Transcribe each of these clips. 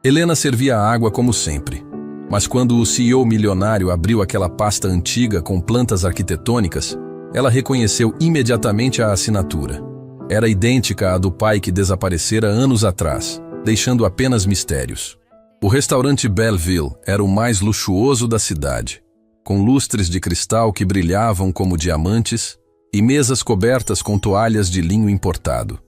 Helena servia a água como sempre. Mas quando o CEO milionário abriu aquela pasta antiga com plantas arquitetônicas, ela reconheceu imediatamente a assinatura. Era idêntica à do pai que desaparecera anos atrás, deixando apenas mistérios. O restaurante Belleville era o mais luxuoso da cidade, com lustres de cristal que brilhavam como diamantes e mesas cobertas com toalhas de linho importado.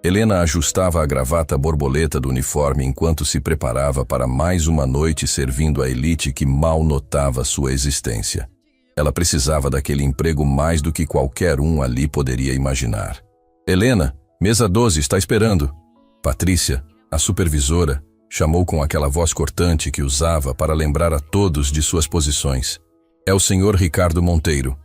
Helena ajustava a gravata borboleta do uniforme enquanto se preparava para mais uma noite servindo a elite que mal notava sua existência. Ela precisava daquele emprego mais do que qualquer um ali poderia imaginar. Helena, mesa 12 está esperando. Patrícia, a supervisora, chamou com aquela voz cortante que usava para lembrar a todos de suas posições. É o senhor Ricardo Monteiro.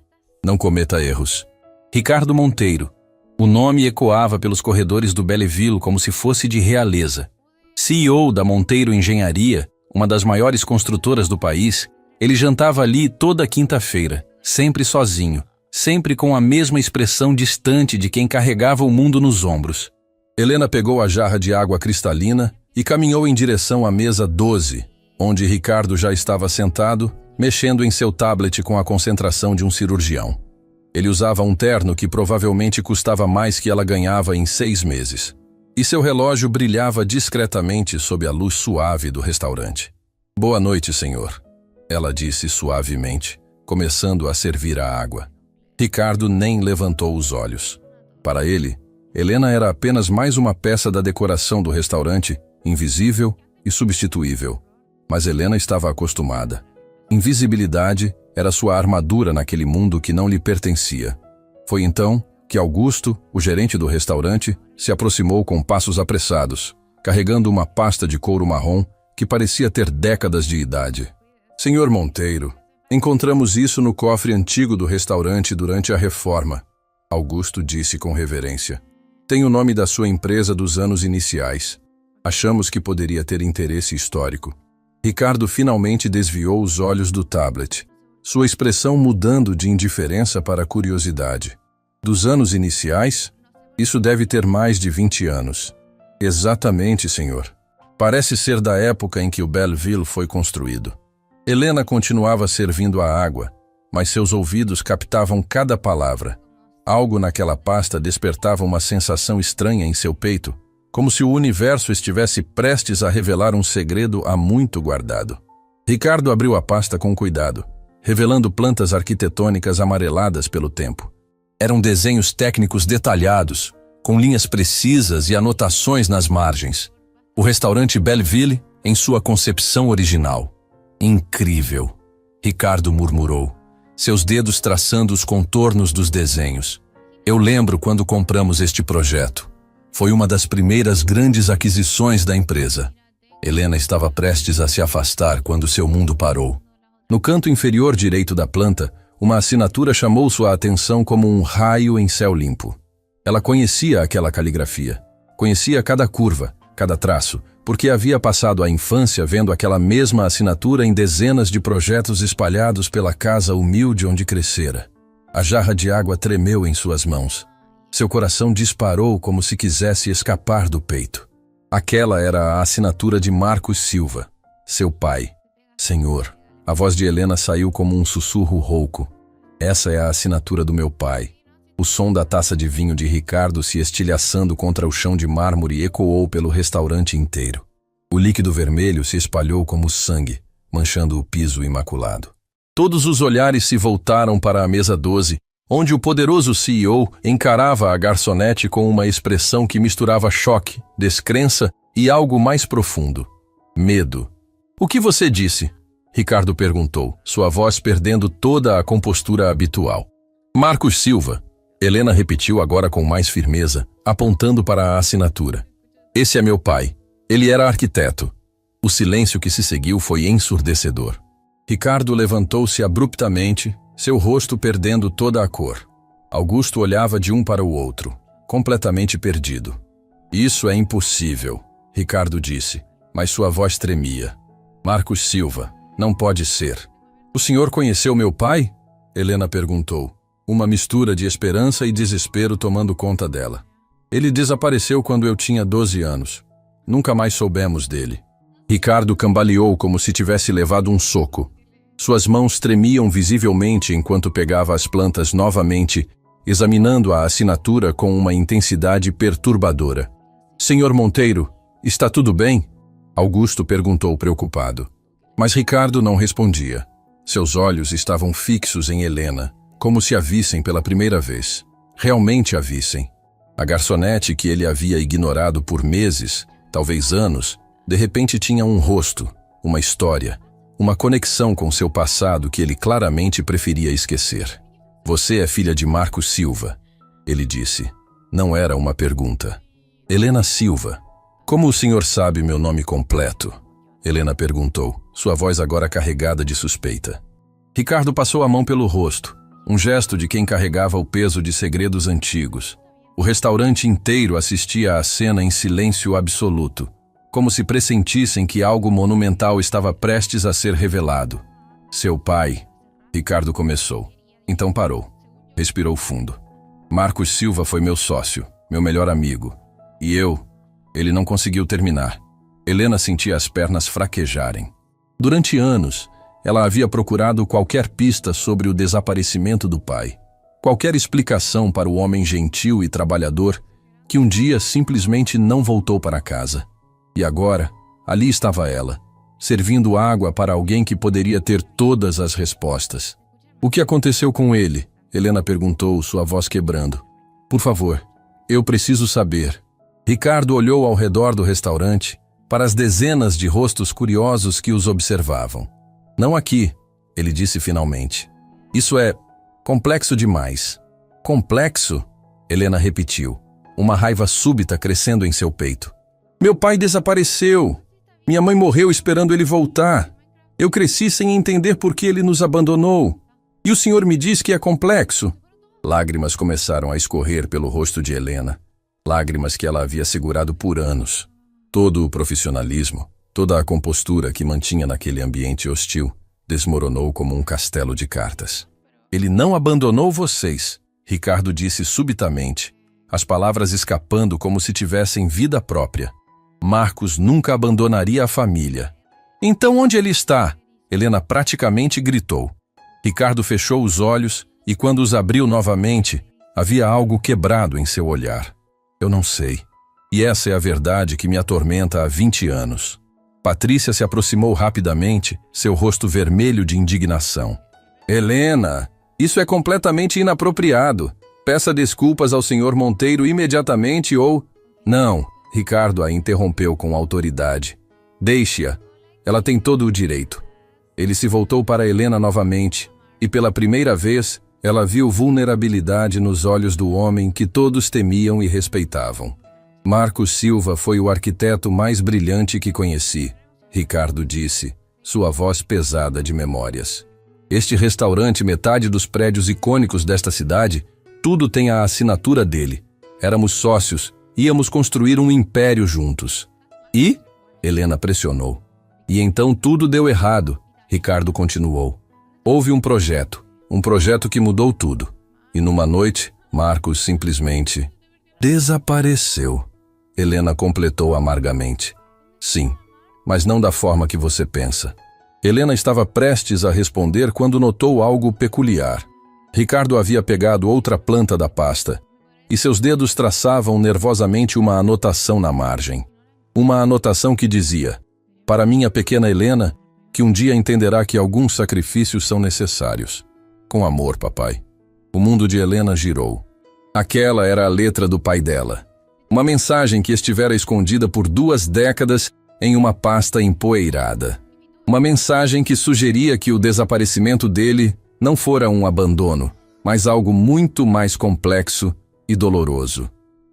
Não cometa erros. Ricardo Monteiro. O nome ecoava pelos corredores do Belleville como se fosse de realeza. CEO da Monteiro Engenharia, uma das maiores construtoras do país, ele jantava ali toda quinta-feira, sempre sozinho, sempre com a mesma expressão distante de quem carregava o mundo nos ombros. Helena pegou a jarra de água cristalina e caminhou em direção à mesa 12, onde Ricardo já estava sentado, mexendo em seu tablet com a concentração de um cirurgião. Ele usava um terno que provavelmente custava mais que ela ganhava em 6 meses. E seu relógio brilhava discretamente sob a luz suave do restaurante. Boa noite, senhor, ela disse suavemente, começando a servir a água. Ricardo nem levantou os olhos. Para ele, Helena era apenas mais uma peça da decoração do restaurante, invisível e substituível. Mas Helena estava acostumada. Invisibilidade era sua armadura naquele mundo que não lhe pertencia. Foi então que Augusto, o gerente do restaurante, se aproximou com passos apressados, carregando uma pasta de couro marrom que parecia ter décadas de idade. Senhor Monteiro, encontramos isso no cofre antigo do restaurante durante a reforma, Augusto disse com reverência. Tem o nome da sua empresa dos anos iniciais. Achamos que poderia ter interesse histórico. Ricardo finalmente desviou os olhos do tablet, sua expressão mudando de indiferença para curiosidade. Dos anos iniciais? Isso deve ter mais de 20 anos. Exatamente, senhor. Parece ser da época em que o Belleville foi construído. Helena continuava servindo a água, mas seus ouvidos captavam cada palavra. Algo naquela pasta despertava uma sensação estranha em seu peito, como se o universo estivesse prestes a revelar um segredo há muito guardado. Ricardo abriu a pasta com cuidado, revelando plantas arquitetônicas amareladas pelo tempo. Eram desenhos técnicos detalhados, com linhas precisas e anotações nas margens. O restaurante Belleville em sua concepção original. Incrível, Ricardo murmurou, seus dedos traçando os contornos dos desenhos. Eu lembro quando compramos este projeto. Foi uma das primeiras grandes aquisições da empresa. Helena estava prestes a se afastar quando seu mundo parou. No canto inferior direito da planta, uma assinatura chamou sua atenção como um raio em céu limpo. Ela conhecia aquela caligrafia, conhecia cada curva, cada traço, porque havia passado a infância vendo aquela mesma assinatura em dezenas de projetos espalhados pela casa humilde onde crescera. A jarra de água tremeu em suas mãos. Seu coração disparou como se quisesse escapar do peito. Aquela era a assinatura de Marcos Silva, seu pai. Senhor, a voz de Helena saiu como um sussurro rouco. Essa é a assinatura do meu pai. O som da taça de vinho de Ricardo se estilhaçando contra o chão de mármore ecoou pelo restaurante inteiro. O líquido vermelho se espalhou como sangue, manchando o piso imaculado. Todos os olhares se voltaram para a mesa 12, onde o poderoso CEO encarava a garçonete com uma expressão que misturava choque, descrença e algo mais profundo. Medo. O que você disse? Ricardo perguntou, sua voz perdendo toda a compostura habitual. Marcos Silva. Helena repetiu agora com mais firmeza, apontando para a assinatura. Esse é meu pai. Ele era arquiteto. O silêncio que se seguiu foi ensurdecedor. Ricardo levantou-se abruptamente, seu rosto perdendo toda a cor. Augusto olhava de um para o outro, completamente perdido. Isso é impossível, Ricardo disse, mas sua voz tremia. Marcos Silva, não pode ser. O senhor conheceu meu pai? Helena perguntou, uma mistura de esperança e desespero tomando conta dela. Ele desapareceu quando eu tinha 12 anos. Nunca mais soubemos dele. Ricardo cambaleou como se tivesse levado um soco. Suas mãos tremiam visivelmente enquanto pegava as plantas novamente, examinando a assinatura com uma intensidade perturbadora. Senhor Monteiro, está tudo bem? Augusto perguntou preocupado. Mas Ricardo não respondia. Seus olhos estavam fixos em Helena, como se a vissem pela primeira vez. Realmente a vissem. A garçonete que ele havia ignorado por meses, talvez anos, de repente tinha um rosto, uma história, uma conexão com seu passado que ele claramente preferia esquecer. Você é filha de Marcos Silva, ele disse. Não era uma pergunta. Helena Silva. Como o senhor sabe meu nome completo? Helena perguntou, sua voz agora carregada de suspeita. Ricardo passou a mão pelo rosto, um gesto de quem carregava o peso de segredos antigos. O restaurante inteiro assistia à cena em silêncio absoluto, como se pressentissem que algo monumental estava prestes a ser revelado. Seu pai, Ricardo começou. Então parou. Respirou fundo. Marcos Silva foi meu sócio, meu melhor amigo. E ele não conseguiu terminar. Helena sentia as pernas fraquejarem. Durante anos, ela havia procurado qualquer pista sobre o desaparecimento do pai. Qualquer explicação para o homem gentil e trabalhador que um dia simplesmente não voltou para casa. E agora, ali estava ela, servindo água para alguém que poderia ter todas as respostas. O que aconteceu com ele? Helena perguntou, sua voz quebrando. Por favor, eu preciso saber. Ricardo olhou ao redor do restaurante, para as dezenas de rostos curiosos que os observavam. Não aqui, ele disse finalmente. Isso é complexo demais. Complexo? Helena repetiu, uma raiva súbita crescendo em seu peito. Meu pai desapareceu. Minha mãe morreu esperando ele voltar. Eu cresci sem entender por que ele nos abandonou. E o senhor me diz que é complexo? Lágrimas começaram a escorrer pelo rosto de Helena. Lágrimas que ela havia segurado por anos. Todo o profissionalismo, toda a compostura que mantinha naquele ambiente hostil, desmoronou como um castelo de cartas. Ele não abandonou vocês, Ricardo disse subitamente, as palavras escapando como se tivessem vida própria. Marcos nunca abandonaria a família. Então onde ele está? Helena praticamente gritou. Ricardo fechou os olhos e quando os abriu novamente, havia algo quebrado em seu olhar. Eu não sei. E essa é a verdade que me atormenta há 20 anos. Patrícia se aproximou rapidamente, seu rosto vermelho de indignação. Helena, isso é completamente inapropriado. Peça desculpas ao senhor Monteiro imediatamente ou... Não, Ricardo a interrompeu com autoridade. Deixe-a. Ela tem todo o direito. Ele se voltou para Helena novamente, e pela primeira vez, ela viu vulnerabilidade nos olhos do homem que todos temiam e respeitavam. Marcos Silva foi o arquiteto mais brilhante que conheci, Ricardo disse, sua voz pesada de memórias. Este restaurante, metade dos prédios icônicos desta cidade, tudo tem a assinatura dele. Éramos sócios, íamos construir um império juntos. E? Helena pressionou. E então tudo deu errado, Ricardo continuou. Houve um projeto que mudou tudo. E numa noite, Marcos simplesmente desapareceu. Helena completou amargamente. Sim, mas não da forma que você pensa. Helena estava prestes a responder quando notou algo peculiar. Ricardo havia pegado outra planta da pasta, e seus dedos traçavam nervosamente uma anotação na margem. Uma anotação que dizia, para minha pequena Helena, que um dia entenderá que alguns sacrifícios são necessários. Com amor, papai. O mundo de Helena girou. Aquela era a letra do pai dela. Uma mensagem que estivera escondida por 2 décadas em uma pasta empoeirada. Uma mensagem que sugeria que o desaparecimento dele não fora um abandono, mas algo muito mais complexo e doloroso.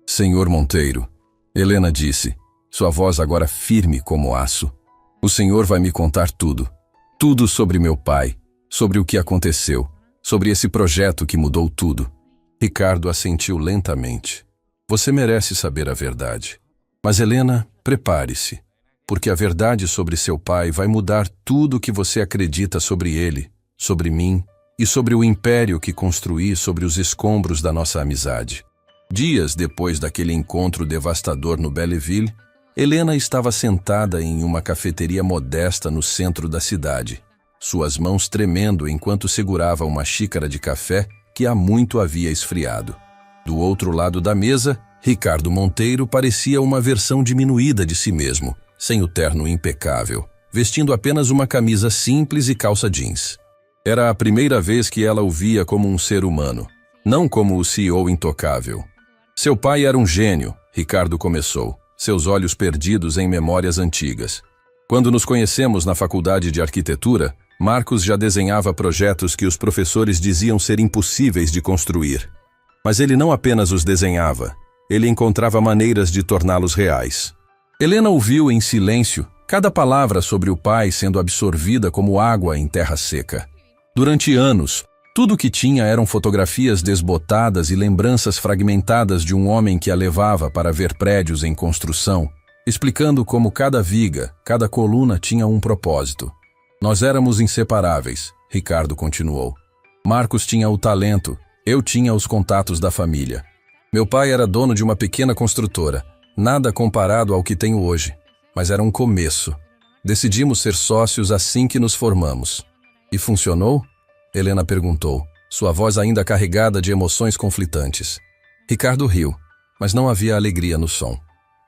Senhor Monteiro, Helena disse, sua voz agora firme como aço. O senhor vai me contar tudo. Tudo sobre meu pai, sobre o que aconteceu, sobre esse projeto que mudou tudo. Ricardo assentiu lentamente. Você merece saber a verdade. Mas Helena, prepare-se, porque a verdade sobre seu pai vai mudar tudo o que você acredita sobre ele, sobre mim e sobre o império que construí sobre os escombros da nossa amizade. Dias depois daquele encontro devastador no Belleville, Helena estava sentada em uma cafeteria modesta no centro da cidade, suas mãos tremendo enquanto segurava uma xícara de café que há muito havia esfriado. Do outro lado da mesa, Ricardo Monteiro parecia uma versão diminuída de si mesmo, sem o terno impecável, vestindo apenas uma camisa simples e calça jeans. Era a primeira vez que ela o via como um ser humano, não como o CEO intocável. Seu pai era um gênio, Ricardo começou, seus olhos perdidos em memórias antigas. Quando nos conhecemos na faculdade de arquitetura, Marcos já desenhava projetos que os professores diziam ser impossíveis de construir. Mas ele não apenas os desenhava, ele encontrava maneiras de torná-los reais. Helena ouviu em silêncio cada palavra sobre o pai sendo absorvida como água em terra seca. Durante anos, tudo o que tinha eram fotografias desbotadas e lembranças fragmentadas de um homem que a levava para ver prédios em construção, explicando como cada viga, cada coluna tinha um propósito. Nós éramos inseparáveis, Ricardo continuou. Marcos tinha o talento, eu tinha os contatos da família. Meu pai era dono de uma pequena construtora, nada comparado ao que tenho hoje, mas era um começo. Decidimos ser sócios assim que nos formamos. E funcionou? Helena perguntou, sua voz ainda carregada de emoções conflitantes. Ricardo riu, mas não havia alegria no som.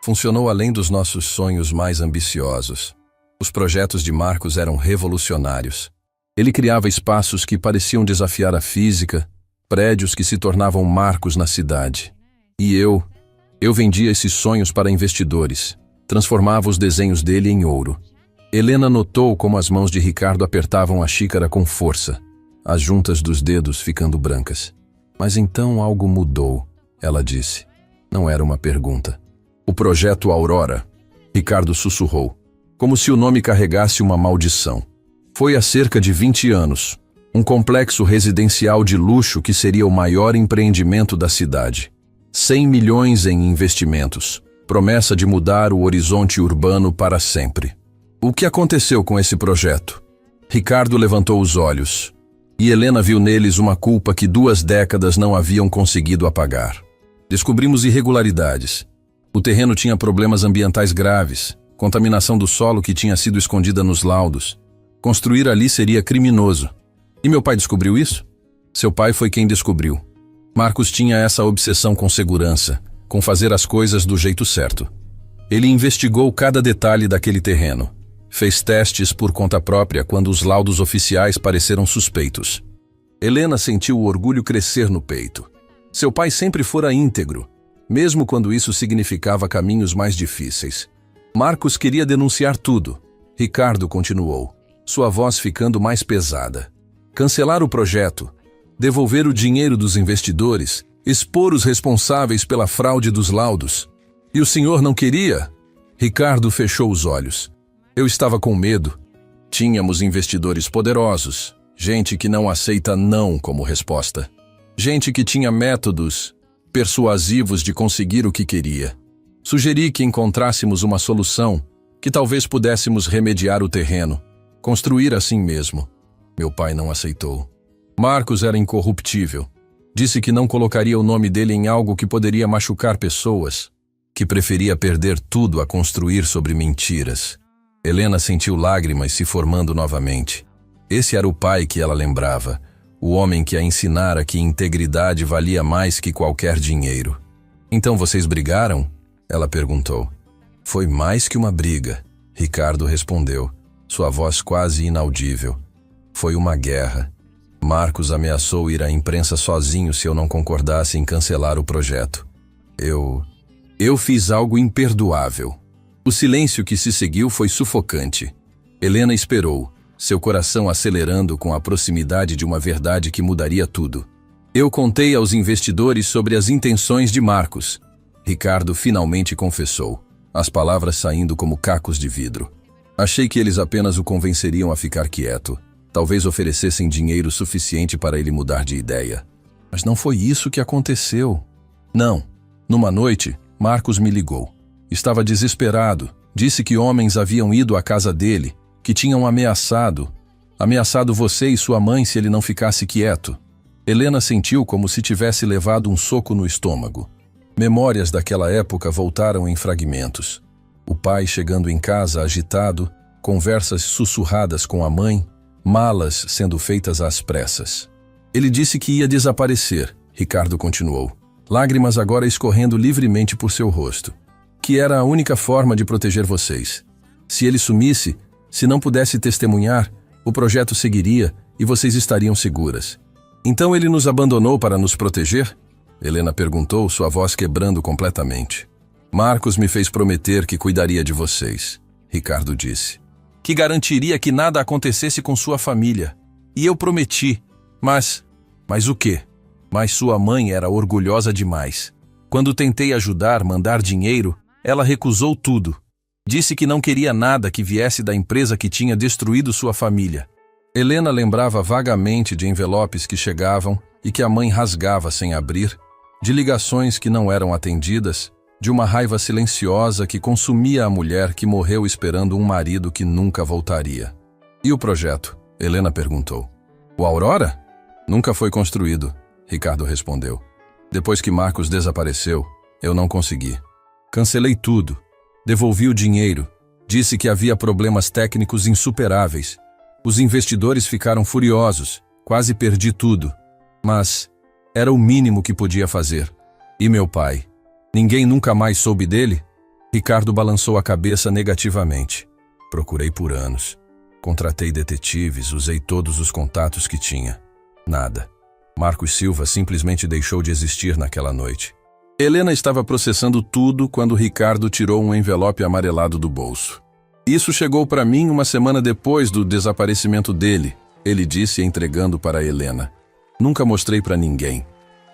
Funcionou além dos nossos sonhos mais ambiciosos. Os projetos de Marcos eram revolucionários. Ele criava espaços que pareciam desafiar a física, prédios que se tornavam marcos na cidade. E eu vendia esses sonhos para investidores, transformava os desenhos dele em ouro. Helena notou como as mãos de Ricardo apertavam a xícara com força, as juntas dos dedos ficando brancas. Mas então algo mudou, ela disse. Não era uma pergunta. O projeto Aurora, Ricardo sussurrou, como se o nome carregasse uma maldição. Foi há cerca de 20 anos, um complexo residencial de luxo que seria o maior empreendimento da cidade. 100 milhões em investimentos, promessa de mudar o horizonte urbano para sempre. O que aconteceu com esse projeto? Ricardo levantou os olhos, e Helena viu neles uma culpa que 2 décadas não haviam conseguido apagar. Descobrimos irregularidades. O terreno tinha problemas ambientais graves, contaminação do solo que tinha sido escondida nos laudos. Construir ali seria criminoso. E meu pai descobriu isso? Seu pai foi quem descobriu. Marcos tinha essa obsessão com segurança, com fazer as coisas do jeito certo. Ele investigou cada detalhe daquele terreno. Fez testes por conta própria quando os laudos oficiais pareceram suspeitos. Helena sentiu o orgulho crescer no peito. Seu pai sempre fora íntegro, mesmo quando isso significava caminhos mais difíceis. Marcos queria denunciar tudo. Ricardo continuou, sua voz ficando mais pesada. Cancelar o projeto, devolver o dinheiro dos investidores, expor os responsáveis pela fraude dos laudos. E o senhor não queria? Ricardo fechou os olhos. Eu estava com medo. Tínhamos investidores poderosos, gente que não aceita não como resposta. Gente que tinha métodos persuasivos de conseguir o que queria. Sugeri que encontrássemos uma solução, que talvez pudéssemos remediar o terreno, construir assim mesmo. Meu pai não aceitou. Marcos era incorruptível. Disse que não colocaria o nome dele em algo que poderia machucar pessoas, que preferia perder tudo a construir sobre mentiras. Helena sentiu lágrimas se formando novamente. Esse era o pai que ela lembrava, o homem que a ensinara que integridade valia mais que qualquer dinheiro. Então vocês brigaram? Ela perguntou. Foi mais que uma briga, Ricardo respondeu, sua voz quase inaudível. Foi uma guerra. Marcos ameaçou ir à imprensa sozinho se eu não concordasse em cancelar o projeto. Eu fiz algo imperdoável. O silêncio que se seguiu foi sufocante. Helena esperou, seu coração acelerando com a proximidade de uma verdade que mudaria tudo. Eu contei aos investidores sobre as intenções de Marcos. Ricardo finalmente confessou, as palavras saindo como cacos de vidro. Achei que eles apenas o convenceriam a ficar quieto. Talvez oferecessem dinheiro suficiente para ele mudar de ideia. Mas não foi isso que aconteceu. Não. Numa noite, Marcos me ligou. Estava desesperado. Disse que homens haviam ido à casa dele, que tinham ameaçado você e sua mãe se ele não ficasse quieto. Helena sentiu como se tivesse levado um soco no estômago. Memórias daquela época voltaram em fragmentos. O pai chegando em casa agitado, conversas sussurradas com a mãe, malas sendo feitas às pressas. Ele disse que ia desaparecer, Ricardo continuou, lágrimas agora escorrendo livremente por seu rosto. Que era a única forma de proteger vocês. Se ele sumisse, se não pudesse testemunhar, o projeto seguiria e vocês estariam seguras. Então ele nos abandonou para nos proteger? Helena perguntou, sua voz quebrando completamente. Marcos me fez prometer que cuidaria de vocês, Ricardo disse. Que garantiria que nada acontecesse com sua família. E eu prometi. Mas o quê? Mas sua mãe era orgulhosa demais. Quando tentei ajudar, mandar dinheiro, ela recusou tudo. Disse que não queria nada que viesse da empresa que tinha destruído sua família. Helena lembrava vagamente de envelopes que chegavam e que a mãe rasgava sem abrir, de ligações que não eram atendidas, de uma raiva silenciosa que consumia a mulher que morreu esperando um marido que nunca voltaria. E o projeto? Helena perguntou. O Aurora? Nunca foi construído, Ricardo respondeu. Depois que Marcos desapareceu, eu não consegui. Cancelei tudo. Devolvi o dinheiro. Disse que havia problemas técnicos insuperáveis. Os investidores ficaram furiosos. Quase perdi tudo. Mas era o mínimo que podia fazer. E meu pai? Ninguém nunca mais soube dele? Ricardo balançou a cabeça negativamente. Procurei por anos. Contratei detetives, usei todos os contatos que tinha. Nada. Marcos Silva simplesmente deixou de existir naquela noite. Helena estava processando tudo quando Ricardo tirou um envelope amarelado do bolso. Isso chegou para mim uma semana depois do desaparecimento dele, ele disse entregando para Helena. Nunca mostrei para ninguém.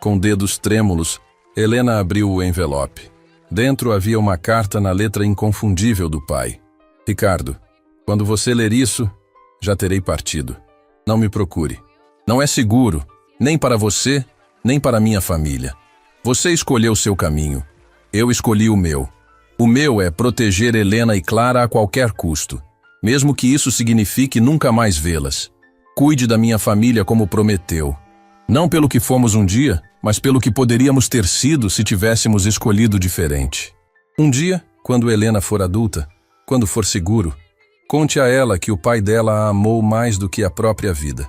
Com dedos trêmulos, Helena abriu o envelope. Dentro havia uma carta na letra inconfundível do pai. Ricardo, quando você ler isso, já terei partido. Não me procure. Não é seguro, nem para você, nem para minha família. Você escolheu seu caminho. Eu escolhi o meu. O meu é proteger Helena e Clara a qualquer custo, mesmo que isso signifique nunca mais vê-las. Cuide da minha família como prometeu. Não pelo que fomos um dia, mas pelo que poderíamos ter sido se tivéssemos escolhido diferente. Um dia, quando Helena for adulta, quando for seguro, conte a ela que o pai dela a amou mais do que a própria vida.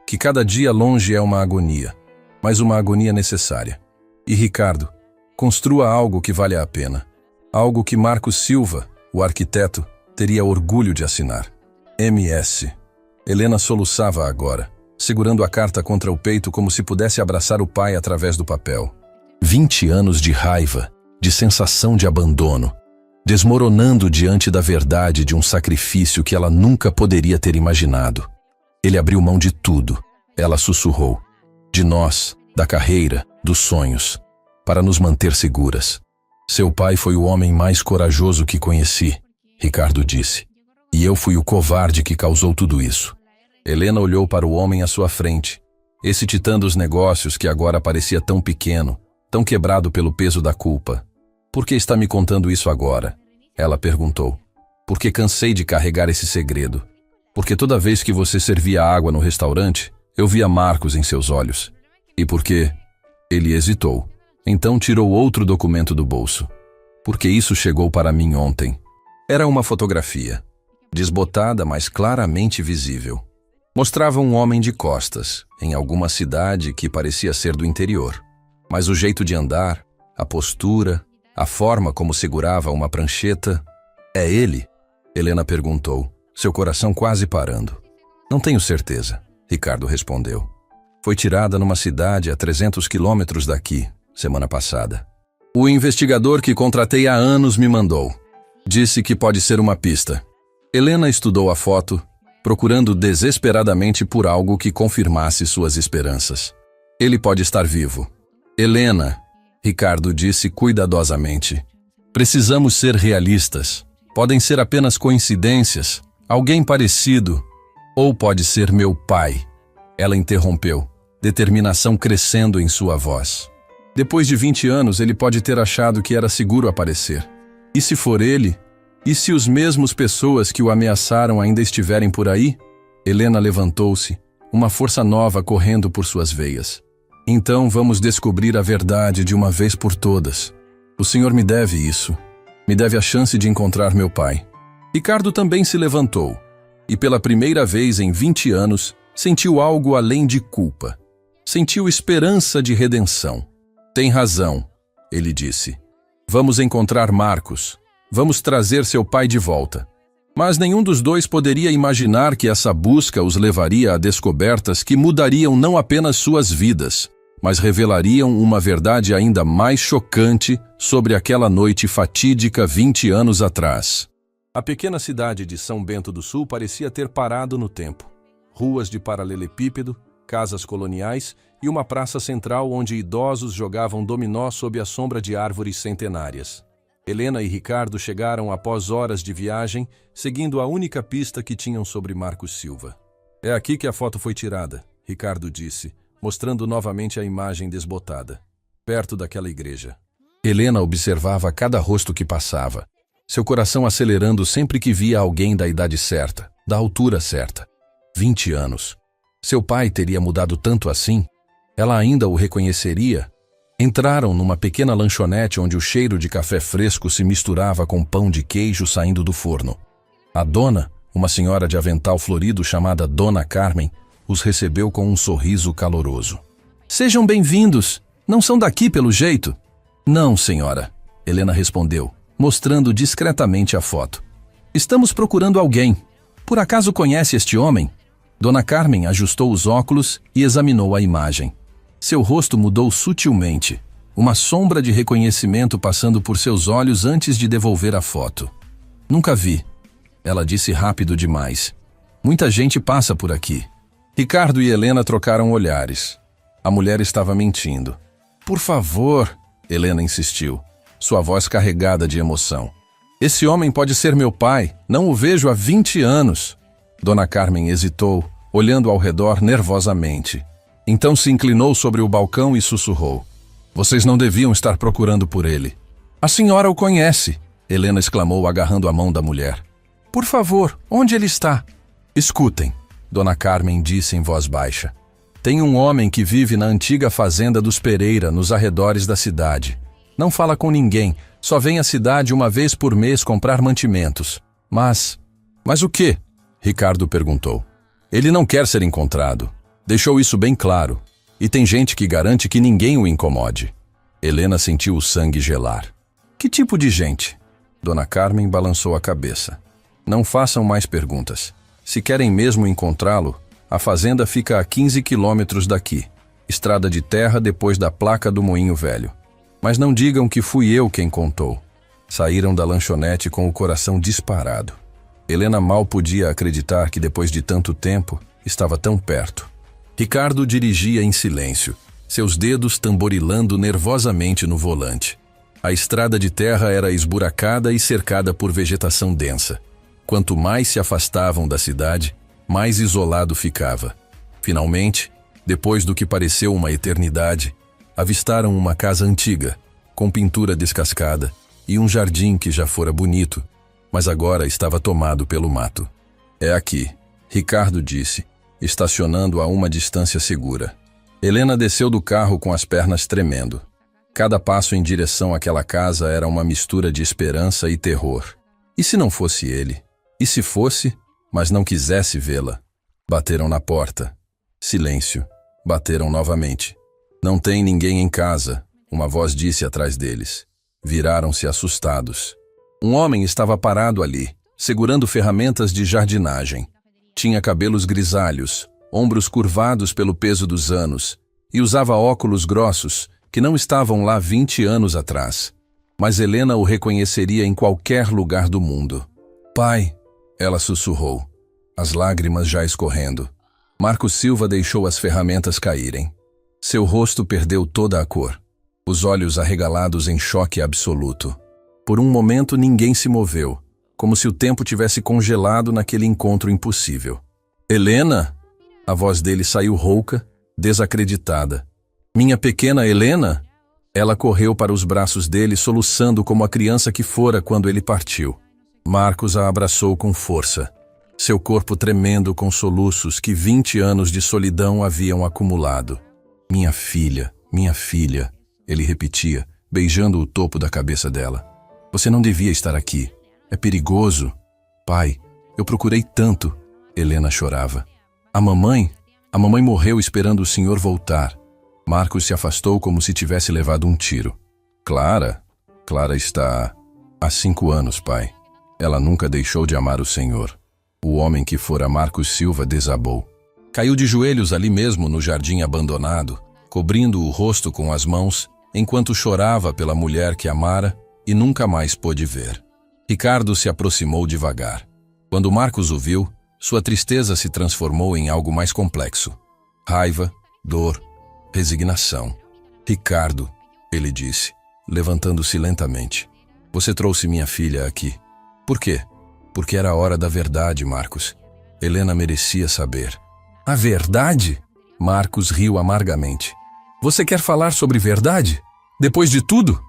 Que cada dia longe é uma agonia, mas uma agonia necessária. E Ricardo, construa algo que valha a pena. Algo que Marcos Silva, o arquiteto, teria orgulho de assinar. MS. Helena soluçava agora, segurando a carta contra o peito como se pudesse abraçar o pai através do papel. 20 anos de raiva, de sensação de abandono, desmoronando diante da verdade de um sacrifício que ela nunca poderia ter imaginado. Ele abriu mão de tudo. Ela sussurrou. De nós, da carreira, dos sonhos, para nos manter seguras. Seu pai foi o homem mais corajoso que conheci, Ricardo disse. E eu fui o covarde que causou tudo isso. Helena olhou para o homem à sua frente, esse titã dos negócios que agora parecia tão pequeno, tão quebrado pelo peso da culpa. Por que está me contando isso agora? Ela perguntou. Porque cansei de carregar esse segredo. Porque toda vez que você servia água no restaurante, eu via Marcos em seus olhos. E porque... Ele hesitou. Então tirou outro documento do bolso. Porque isso chegou para mim ontem. Era uma fotografia. Desbotada, mas claramente visível. Mostrava um homem de costas, em alguma cidade que parecia ser do interior. Mas o jeito de andar, a postura, a forma como segurava uma prancheta... É ele? Helena perguntou, seu coração quase parando. Não tenho certeza, Ricardo respondeu. Foi tirada numa cidade a 300 quilômetros daqui, semana passada. O investigador que contratei há anos me mandou. Disse que pode ser uma pista. Helena estudou a foto, procurando desesperadamente por algo que confirmasse suas esperanças. Ele pode estar vivo. Helena, Ricardo disse cuidadosamente. Precisamos ser realistas. Podem ser apenas coincidências, alguém parecido, ou pode ser meu pai. Ela interrompeu, determinação crescendo em sua voz. Depois de 20 anos, ele pode ter achado que era seguro aparecer. E se for ele? E se os mesmos pessoas que o ameaçaram ainda estiverem por aí? Helena levantou-se, uma força nova correndo por suas veias. Então vamos descobrir a verdade de uma vez por todas. O senhor me deve isso. Me deve a chance de encontrar meu pai. Ricardo também se levantou, e pela primeira vez em 20 anos, sentiu algo além de culpa. Sentiu esperança de redenção. Tem razão, ele disse. Vamos encontrar Marcos. Vamos trazer seu pai de volta. Mas nenhum dos dois poderia imaginar que essa busca os levaria a descobertas que mudariam não apenas suas vidas, mas revelariam uma verdade ainda mais chocante sobre aquela noite fatídica 20 anos atrás. A pequena cidade de São Bento do Sul parecia ter parado no tempo. Ruas de paralelepípedo, casas coloniais e uma praça central onde idosos jogavam dominó sob a sombra de árvores centenárias. Helena e Ricardo chegaram após horas de viagem, seguindo a única pista que tinham sobre Marcos Silva. É aqui que a foto foi tirada, Ricardo disse, mostrando novamente a imagem desbotada, perto daquela igreja. Helena observava cada rosto que passava, seu coração acelerando sempre que via alguém da idade certa, da altura certa. 20 anos. Seu pai teria mudado tanto assim? Ela ainda o reconheceria? Entraram numa pequena lanchonete onde o cheiro de café fresco se misturava com pão de queijo saindo do forno. A dona, uma senhora de avental florido chamada Dona Carmen, os recebeu com um sorriso caloroso. Sejam bem-vindos. Não são daqui pelo jeito? Não, senhora, Helena respondeu, mostrando discretamente a foto. Estamos procurando alguém. Por acaso conhece este homem? Dona Carmen ajustou os óculos e examinou a imagem. Seu rosto mudou sutilmente, uma sombra de reconhecimento passando por seus olhos antes de devolver a foto. Nunca vi. Ela disse rápido demais. Muita gente passa por aqui. Ricardo e Helena trocaram olhares. A mulher estava mentindo. Por favor, Helena insistiu, sua voz carregada de emoção. Esse homem pode ser meu pai, não o vejo há 20 anos. Dona Carmen hesitou, olhando ao redor nervosamente. Então se inclinou sobre o balcão e sussurrou. Vocês não deviam estar procurando por ele. A senhora o conhece, Helena exclamou agarrando a mão da mulher. Por favor, onde ele está? Escutem, Dona Carmen disse em voz baixa. Tem um homem que vive na antiga fazenda dos Pereira, nos arredores da cidade. Não fala com ninguém, só vem à cidade uma vez por mês comprar mantimentos. Mas o quê? Ricardo perguntou. Ele não quer ser encontrado. Deixou isso bem claro. E tem gente que garante que ninguém o incomode. Helena sentiu o sangue gelar. Que tipo de gente? Dona Carmen balançou a cabeça. Não façam mais perguntas. Se querem mesmo encontrá-lo, a fazenda fica a 15 quilômetros daqui. Estrada de terra depois da placa do Moinho Velho. Mas não digam que fui eu quem contou. Saíram da lanchonete com o coração disparado. Helena mal podia acreditar que depois de tanto tempo, estava tão perto. Ricardo dirigia em silêncio, seus dedos tamborilando nervosamente no volante. A estrada de terra era esburacada e cercada por vegetação densa. Quanto mais se afastavam da cidade, mais isolado ficava. Finalmente, depois do que pareceu uma eternidade, avistaram uma casa antiga, com pintura descascada, e um jardim que já fora bonito, mas agora estava tomado pelo mato. É aqui, Ricardo disse, estacionando a uma distância segura. Helena desceu do carro com as pernas tremendo. Cada passo em direção àquela casa era uma mistura de esperança e terror. E se não fosse ele? E se fosse, mas não quisesse vê-la? Bateram na porta. Silêncio. Bateram novamente. Não tem ninguém em casa, uma voz disse atrás deles. Viraram-se assustados. Um homem estava parado ali, segurando ferramentas de jardinagem. Tinha cabelos grisalhos, ombros curvados pelo peso dos anos, e usava óculos grossos que não estavam lá 20 anos atrás. Mas Helena o reconheceria em qualquer lugar do mundo. Pai, ela sussurrou, as lágrimas já escorrendo. Marcos Silva deixou as ferramentas caírem. Seu rosto perdeu toda a cor, os olhos arregalados em choque absoluto. Por um momento ninguém se moveu, como se o tempo tivesse congelado naquele encontro impossível. Helena? A voz dele saiu rouca, desacreditada. Minha pequena Helena? Ela correu para os braços dele, soluçando como a criança que fora quando ele partiu. Marcos a abraçou com força, seu corpo tremendo com soluços que 20 anos de solidão haviam acumulado. Minha filha, ele repetia, beijando o topo da cabeça dela. Você não devia estar aqui. É perigoso. Pai, eu procurei tanto. Helena chorava. A mamãe morreu esperando o senhor voltar. Marcos se afastou como se tivesse levado um tiro. Clara está há 5 anos, pai. Ela nunca deixou de amar o senhor. O homem que fora Marcos Silva desabou. Caiu de joelhos ali mesmo no jardim abandonado, cobrindo o rosto com as mãos, enquanto chorava pela mulher que amara e nunca mais pôde ver. Ricardo se aproximou devagar. Quando Marcos o viu, sua tristeza se transformou em algo mais complexo. Raiva, dor, resignação. Ricardo, ele disse, levantando-se lentamente. Você trouxe minha filha aqui. Por quê? Porque era a hora da verdade, Marcos. Helena merecia saber. A verdade? Marcos riu amargamente. Você quer falar sobre verdade? Depois de tudo?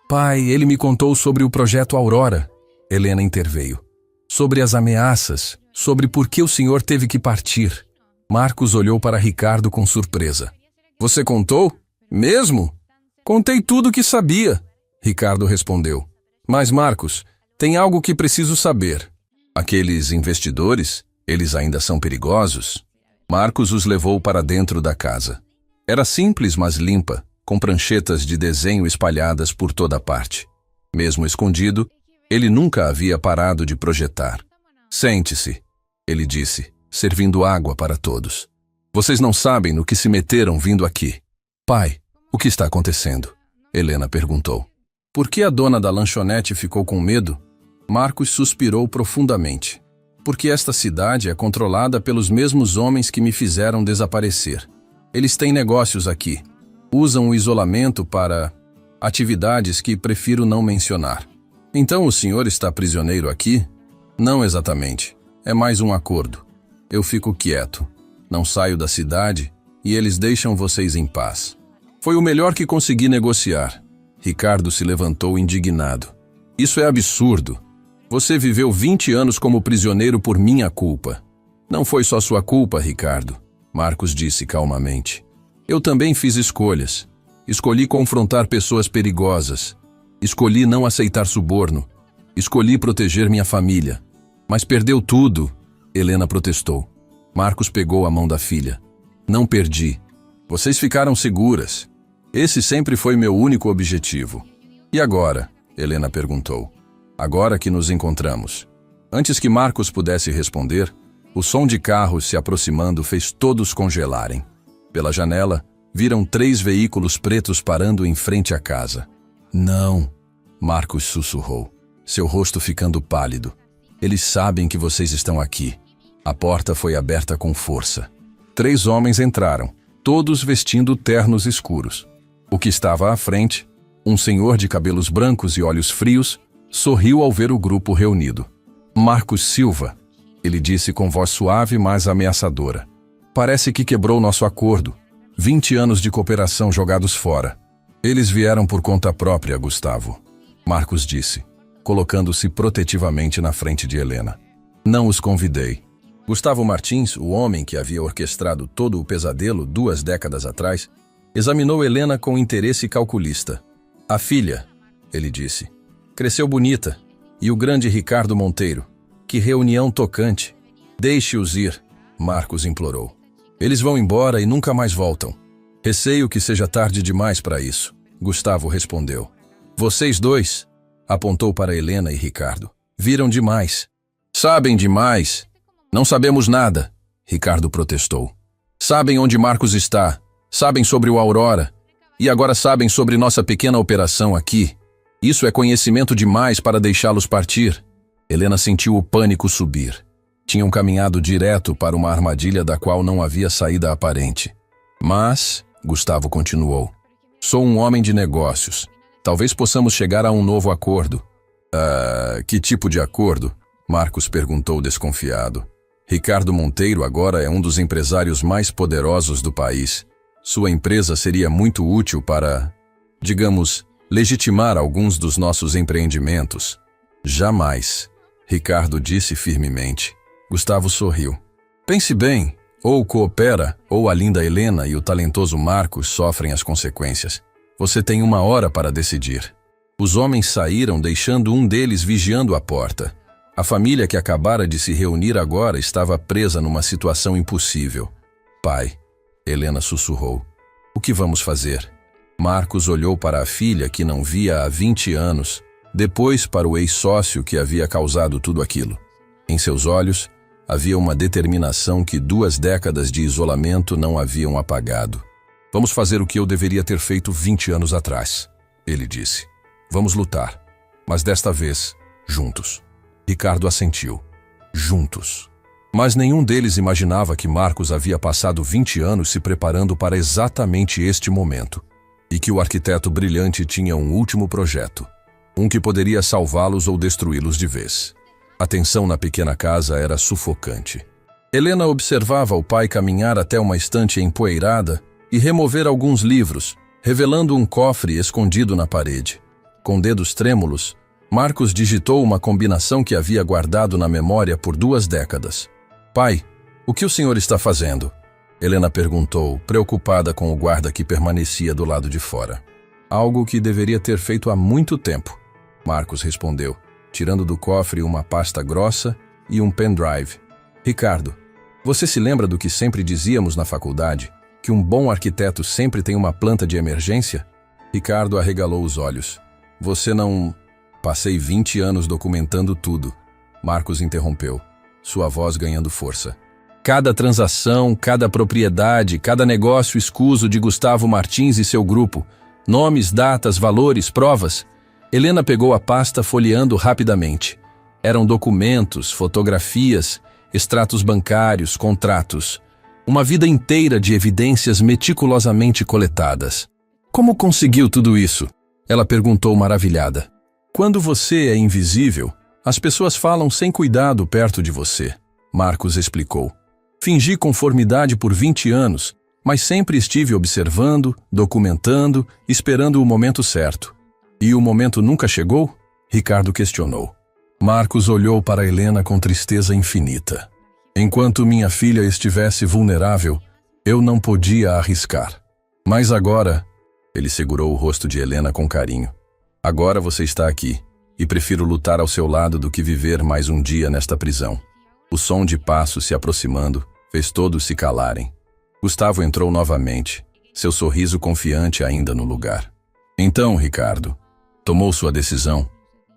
Pai, ele me contou sobre o projeto Aurora. Helena interveio. Sobre as ameaças, sobre por que o senhor teve que partir. Marcos olhou para Ricardo com surpresa. Você contou? Mesmo? Contei tudo o que sabia. Ricardo respondeu. Mas, Marcos, tem algo que preciso saber. Aqueles investidores, eles ainda são perigosos? Marcos os levou para dentro da casa. Era simples, mas limpa, com pranchetas de desenho espalhadas por toda parte. Mesmo escondido, ele nunca havia parado de projetar. Sente-se, ele disse, servindo água para todos. Vocês não sabem no que se meteram vindo aqui. Pai, o que está acontecendo? Helena perguntou. Por que a dona da lanchonete ficou com medo? Marcos suspirou profundamente. Porque esta cidade é controlada pelos mesmos homens que me fizeram desaparecer. Eles têm negócios aqui. Usam o isolamento para atividades que prefiro não mencionar. Então o senhor está prisioneiro aqui? Não exatamente. É mais um acordo. Eu fico quieto. Não saio da cidade e eles deixam vocês em paz. Foi o melhor que consegui negociar. Ricardo se levantou indignado. Isso é absurdo. Você viveu 20 anos como prisioneiro por minha culpa. Não foi só sua culpa, Ricardo. Marcos disse calmamente. Eu também fiz escolhas. Escolhi confrontar pessoas perigosas. Escolhi não aceitar suborno. Escolhi proteger minha família. Mas perdeu tudo, Helena protestou. Marcos pegou a mão da filha. Não perdi. Vocês ficaram seguras. Esse sempre foi meu único objetivo. E agora? Helena perguntou. Agora que nos encontramos. Antes que Marcos pudesse responder, o som de carros se aproximando fez todos congelarem. Pela janela, viram 3 veículos pretos parando em frente à casa. Não, Marcos sussurrou, seu rosto ficando pálido. Eles sabem que vocês estão aqui. A porta foi aberta com força. 3 homens entraram, todos vestindo ternos escuros. O que estava à frente, um senhor de cabelos brancos e olhos frios, sorriu ao ver o grupo reunido. Marcos Silva, ele disse com voz suave, mas ameaçadora. Parece que quebrou nosso acordo. 20 anos de cooperação jogados fora. Eles vieram por conta própria, Gustavo. Marcos disse, colocando-se protetivamente na frente de Helena. Não os convidei. Gustavo Martins, o homem que havia orquestrado todo o pesadelo 2 décadas atrás, examinou Helena com interesse calculista. A filha, ele disse, cresceu bonita. E o grande Ricardo Monteiro. Que reunião tocante. Deixe-os ir, Marcos implorou. Eles vão embora e nunca mais voltam. Receio que seja tarde demais para isso, Gustavo respondeu. Vocês 2, apontou para Helena e Ricardo, viram demais. Sabem demais. Não sabemos nada, Ricardo protestou. Sabem onde Marcos está, sabem sobre o Aurora, e agora sabem sobre nossa pequena operação aqui. Isso é conhecimento demais para deixá-los partir. Helena sentiu o pânico subir. Tinham caminhado direto para uma armadilha da qual não havia saída aparente. Mas, Gustavo continuou, sou um homem de negócios. Talvez possamos chegar a um novo acordo. Que tipo de acordo? Marcos perguntou desconfiado. Ricardo Monteiro agora é um dos empresários mais poderosos do país. Sua empresa seria muito útil para, digamos, legitimar alguns dos nossos empreendimentos. Jamais, Ricardo disse firmemente. Gustavo sorriu. Pense bem, ou coopera, ou a linda Helena e o talentoso Marcos sofrem as consequências. Você tem 1 hora para decidir. Os homens saíram, deixando um deles vigiando a porta. A família que acabara de se reunir agora estava presa numa situação impossível. Pai, Helena sussurrou. O que vamos fazer? Marcos olhou para a filha que não via há 20 anos, depois para o ex-sócio que havia causado tudo aquilo. Em seus olhos, havia uma determinação que 2 décadas de isolamento não haviam apagado. Vamos fazer o que eu deveria ter feito 20 anos atrás, ele disse. Vamos lutar, mas desta vez, juntos. Ricardo assentiu. Juntos. Mas nenhum deles imaginava que Marcos havia passado 20 anos se preparando para exatamente este momento, e que o arquiteto brilhante tinha um último projeto, um que poderia salvá-los ou destruí-los de vez. A tensão na pequena casa era sufocante. Helena observava o pai caminhar até uma estante empoeirada e remover alguns livros, revelando um cofre escondido na parede. Com dedos trêmulos, Marcos digitou uma combinação que havia guardado na memória por 2 décadas. Pai, o que o senhor está fazendo? Helena perguntou, preocupada com o guarda que permanecia do lado de fora. Algo que deveria ter feito há muito tempo, Marcos respondeu, tirando do cofre uma pasta grossa e um pendrive. Ricardo, você se lembra do que sempre dizíamos na faculdade? Que um bom arquiteto sempre tem uma planta de emergência? Ricardo arregalou os olhos. Você não... Passei 20 anos documentando tudo. Marcos interrompeu, sua voz ganhando força. Cada transação, cada propriedade, cada negócio escuso de Gustavo Martins e seu grupo. Nomes, datas, valores, provas. Helena pegou a pasta folheando rapidamente. Eram documentos, fotografias, extratos bancários, contratos. Uma vida inteira de evidências meticulosamente coletadas. Como conseguiu tudo isso? Ela perguntou maravilhada. Quando você é invisível, as pessoas falam sem cuidado perto de você, Marcos explicou. Fingi conformidade por 20 anos, mas sempre estive observando, documentando, esperando o momento certo. E o momento nunca chegou? Ricardo questionou. Marcos olhou para Helena com tristeza infinita. Enquanto minha filha estivesse vulnerável, eu não podia arriscar. Mas agora... Ele segurou o rosto de Helena com carinho. Agora você está aqui, e prefiro lutar ao seu lado do que viver mais um dia nesta prisão. O som de passos se aproximando fez todos se calarem. Gustavo entrou novamente, seu sorriso confiante ainda no lugar. Então, Ricardo, tomou sua decisão?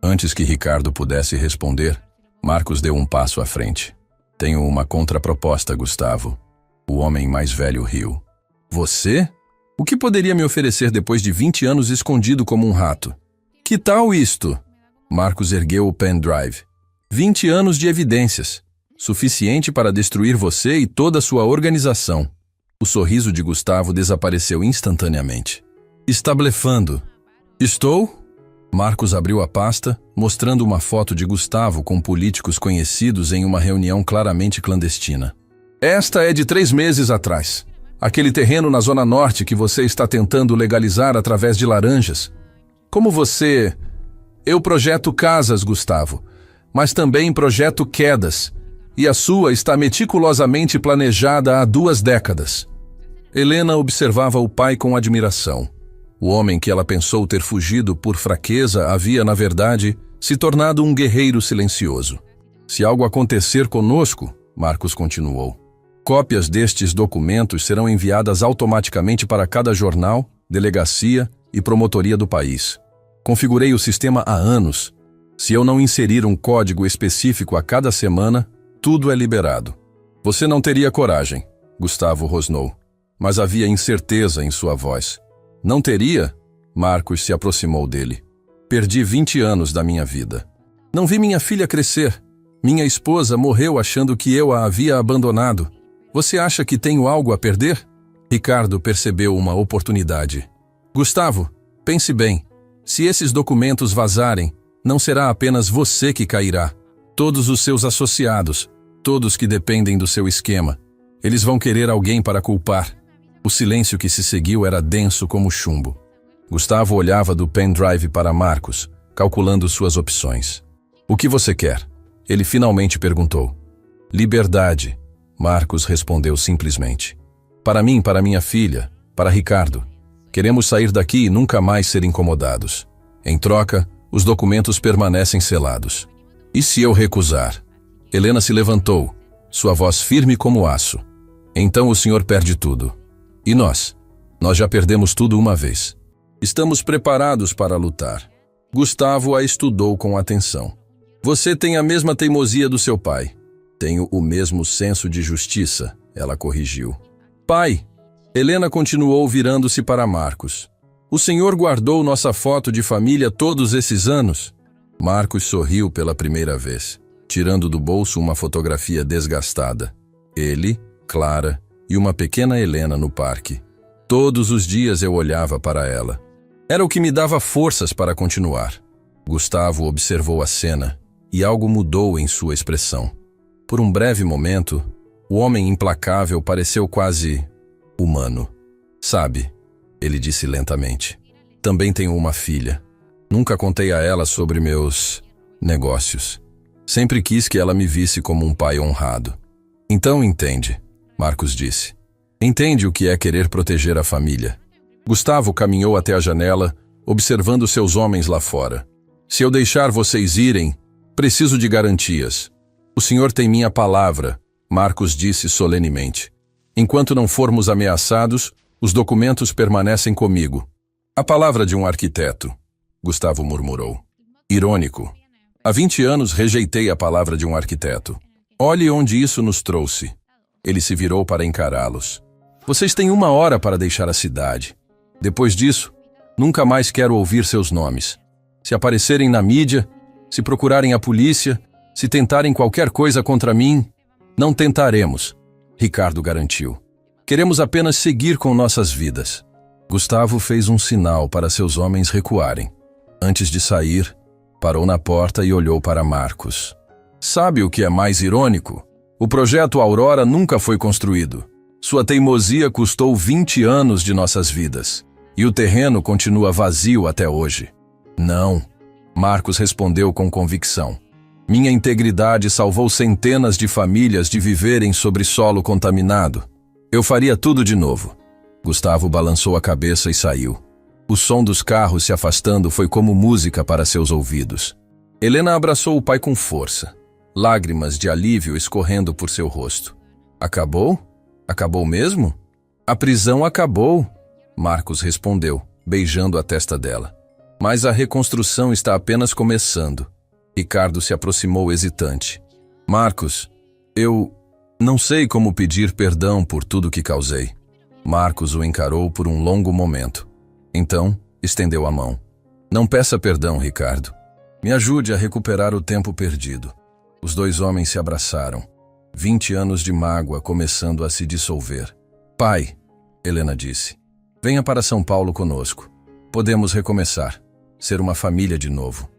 Antes que Ricardo pudesse responder, Marcos deu um passo à frente. Tenho uma contraproposta, Gustavo. O homem mais velho riu. Você? O que poderia me oferecer depois de 20 anos escondido como um rato? Que tal isto? Marcos ergueu o pendrive. 20 anos de evidências. Suficiente para destruir você e toda a sua organização. O sorriso de Gustavo desapareceu instantaneamente. Está blefando. Estou? Marcos abriu a pasta, mostrando uma foto de Gustavo com políticos conhecidos em uma reunião claramente clandestina. Esta é de 3 meses atrás. Aquele terreno na Zona Norte que você está tentando legalizar através de laranjas. Como você... Eu projeto casas, Gustavo, mas também projeto quedas, e a sua está meticulosamente planejada há 2 décadas. Helena observava o pai com admiração. O homem que ela pensou ter fugido por fraqueza havia, na verdade, se tornado um guerreiro silencioso. Se algo acontecer conosco, Marcos continuou, cópias destes documentos serão enviadas automaticamente para cada jornal, delegacia e promotoria do país. Configurei o sistema há anos. Se eu não inserir um código específico a cada semana, tudo é liberado. Você não teria coragem, Gustavo rosnou, mas havia incerteza em sua voz. Não teria? Marcos se aproximou dele. Perdi 20 anos da minha vida. Não vi minha filha crescer. Minha esposa morreu achando que eu a havia abandonado. Você acha que tenho algo a perder? Ricardo percebeu uma oportunidade. Gustavo, pense bem. Se esses documentos vazarem, não será apenas você que cairá. Todos os seus associados, todos que dependem do seu esquema. Eles vão querer alguém para culpar. O silêncio que se seguiu era denso como chumbo. Gustavo olhava do pendrive para Marcos, calculando suas opções. O que você quer? Ele finalmente perguntou. Liberdade, Marcos respondeu simplesmente. Para mim, para minha filha, para Ricardo. Queremos sair daqui e nunca mais ser incomodados. Em troca, os documentos permanecem selados. E se eu recusar? Helena se levantou, sua voz firme como aço. Então o senhor perde tudo. E nós? Nós já perdemos tudo uma vez. Estamos preparados para lutar. Gustavo a estudou com atenção. Você tem a mesma teimosia do seu pai. Tenho o mesmo senso de justiça, ela corrigiu. Pai! Helena continuou virando-se para Marcos. O senhor guardou nossa foto de família todos esses anos? Marcos sorriu pela primeira vez, tirando do bolso uma fotografia desgastada. Ele, Clara e uma pequena Helena no parque. Todos os dias eu olhava para ela. Era o que me dava forças para continuar. Gustavo observou a cena e algo mudou em sua expressão. Por um breve momento, o homem implacável pareceu quase humano. Sabe, ele disse lentamente. Também tenho uma filha. Nunca contei a ela sobre meus negócios. Sempre quis que ela me visse como um pai honrado. Então entende, Marcos disse. Entende o que é querer proteger a família. Gustavo caminhou até a janela, observando seus homens lá fora. Se eu deixar vocês irem, preciso de garantias. O senhor tem minha palavra, Marcos disse solenemente. Enquanto não formos ameaçados, os documentos permanecem comigo. A palavra de um arquiteto, Gustavo murmurou. Irônico. Há 20 anos rejeitei a palavra de um arquiteto. Olhe onde isso nos trouxe. Ele se virou para encará-los. Vocês têm 1 hora para deixar a cidade. Depois disso, nunca mais quero ouvir seus nomes. Se aparecerem na mídia, se procurarem a polícia, se tentarem qualquer coisa contra mim, não tentaremos, Ricardo garantiu. Queremos apenas seguir com nossas vidas. Gustavo fez um sinal para seus homens recuarem. Antes de sair, parou na porta e olhou para Marcos. Sabe o que é mais irônico? O projeto Aurora nunca foi construído. Sua teimosia custou 20 anos de nossas vidas. E o terreno continua vazio até hoje. Não, Marcos respondeu com convicção. Minha integridade salvou centenas de famílias de viverem sobre solo contaminado. Eu faria tudo de novo. Gustavo balançou a cabeça e saiu. O som dos carros se afastando foi como música para seus ouvidos. Helena abraçou o pai com força, lágrimas de alívio escorrendo por seu rosto. Acabou? Acabou mesmo? A prisão acabou, Marcos respondeu, beijando a testa dela. Mas a reconstrução está apenas começando. Ricardo se aproximou hesitante. Marcos, eu não sei como pedir perdão por tudo que causei. Marcos o encarou por um longo momento. Então, estendeu a mão. Não peça perdão, Ricardo. Me ajude a recuperar o tempo perdido. Os dois homens se abraçaram. 20 anos de mágoa começando a se dissolver. Pai, Helena disse, venha para São Paulo conosco. Podemos recomeçar, ser uma família de novo.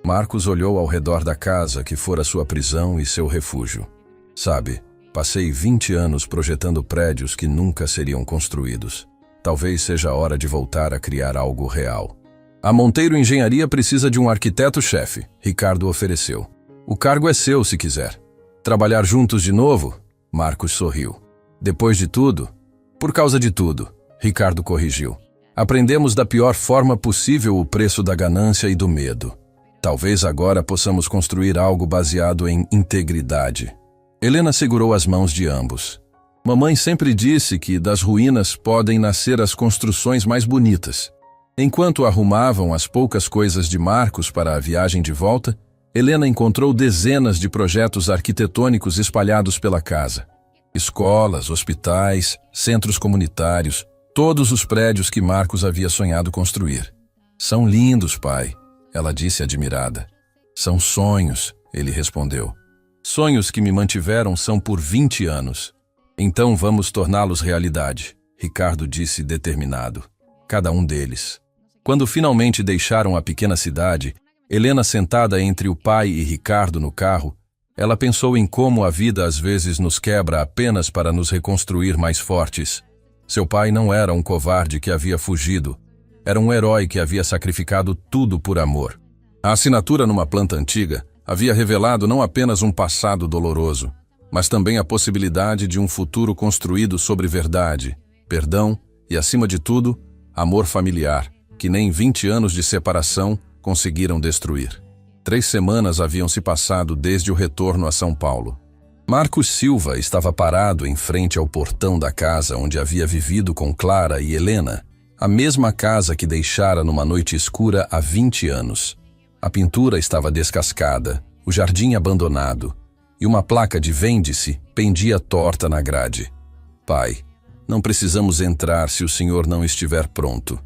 Marcos olhou ao redor da casa que fora sua prisão e seu refúgio. Sabe, passei 20 anos projetando prédios que nunca seriam construídos. Talvez seja a hora de voltar a criar algo real. A Monteiro Engenharia precisa de um arquiteto-chefe, Ricardo ofereceu. O cargo é seu se quiser. Trabalhar juntos de novo? Marcos sorriu. Depois de tudo? Por causa de tudo, Ricardo corrigiu. Aprendemos da pior forma possível o preço da ganância e do medo. Talvez agora possamos construir algo baseado em integridade. Helena segurou as mãos de ambos. Mamãe sempre disse que das ruínas podem nascer as construções mais bonitas. Enquanto arrumavam as poucas coisas de Marcos para a viagem de volta, Helena encontrou dezenas de projetos arquitetônicos espalhados pela casa. Escolas, hospitais, centros comunitários, todos os prédios que Marcos havia sonhado construir. São lindos, pai, ela disse admirada. São sonhos, ele respondeu. Sonhos que me mantiveram são por 20 anos. Então vamos torná-los realidade, Ricardo disse determinado. Cada um deles. Quando finalmente deixaram a pequena cidade, Helena sentada entre o pai e Ricardo no carro, ela pensou em como a vida às vezes nos quebra apenas para nos reconstruir mais fortes. Seu pai não era um covarde que havia fugido. Era um herói que havia sacrificado tudo por amor. A assinatura numa planta antiga havia revelado não apenas um passado doloroso, mas também a possibilidade de um futuro construído sobre verdade, perdão e, acima de tudo, amor familiar, que nem 20 anos de separação conseguiram destruir. 3 semanas haviam se passado desde o retorno a São Paulo. Marcos Silva estava parado em frente ao portão da casa onde havia vivido com Clara e Helena, a mesma casa que deixara numa noite escura há 20 anos. A pintura estava descascada, o jardim abandonado, e uma placa de vende-se pendia torta na grade. Pai, não precisamos entrar se o senhor não estiver pronto,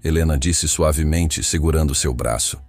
Helena disse suavemente, segurando seu braço.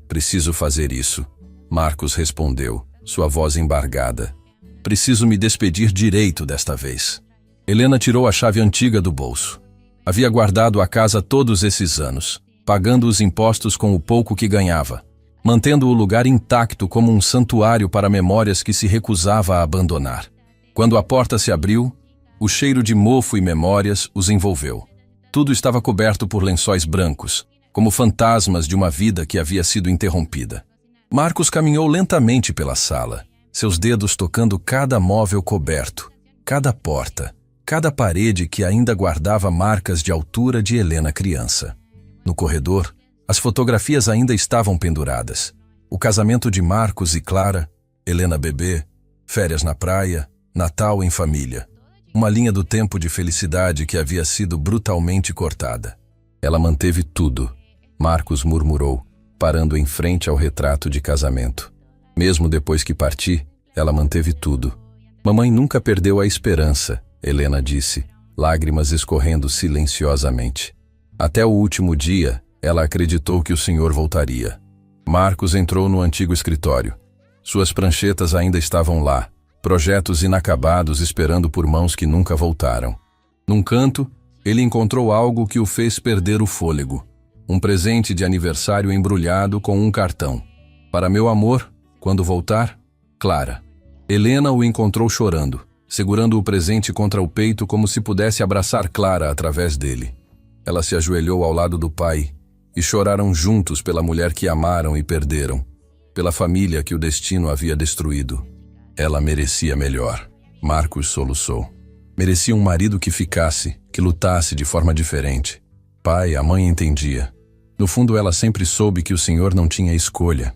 Preciso fazer isso, Marcos respondeu, sua voz embargada. Preciso me despedir direito desta vez. Helena tirou a chave antiga do bolso. Havia guardado a casa todos esses anos, pagando os impostos com o pouco que ganhava, mantendo o lugar intacto como um santuário para memórias que se recusava a abandonar. Quando a porta se abriu, o cheiro de mofo e memórias os envolveu. Tudo estava coberto por lençóis brancos, como fantasmas de uma vida que havia sido interrompida. Marcos caminhou lentamente pela sala, seus dedos tocando cada móvel coberto, cada porta, cada parede que ainda guardava marcas de altura de Helena criança. No corredor, as fotografias ainda estavam penduradas. O casamento de Marcos e Clara, Helena bebê, férias na praia, Natal em família. Uma linha do tempo de felicidade que havia sido brutalmente cortada. Ela manteve tudo, Marcos murmurou, parando em frente ao retrato de casamento. Mesmo depois que parti, ela manteve tudo. Mamãe nunca perdeu a esperança, Helena disse, lágrimas escorrendo silenciosamente. Até o último dia, ela acreditou que o senhor voltaria. Marcos entrou no antigo escritório. Suas pranchetas ainda estavam lá, projetos inacabados esperando por mãos que nunca voltaram. Num canto, ele encontrou algo que o fez perder o fôlego. Um presente de aniversário embrulhado com um cartão. Para meu amor, quando voltar, Clara. Helena o encontrou chorando, segurando o presente contra o peito como se pudesse abraçar Clara através dele. Ela se ajoelhou ao lado do pai e choraram juntos pela mulher que amaram e perderam, pela família que o destino havia destruído. Ela merecia melhor, Marcos soluçou. Merecia um marido que ficasse, que lutasse de forma diferente. Pai, a mãe entendia. No fundo, ela sempre soube que o senhor não tinha escolha.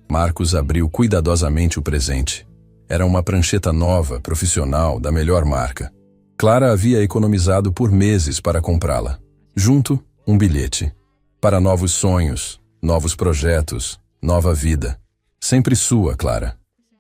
Marcos abriu cuidadosamente o presente. Era uma prancheta nova, profissional, da melhor marca. Clara havia economizado por meses para comprá-la. Junto, um bilhete. Para novos sonhos, novos projetos, nova vida. Sempre sua, Clara.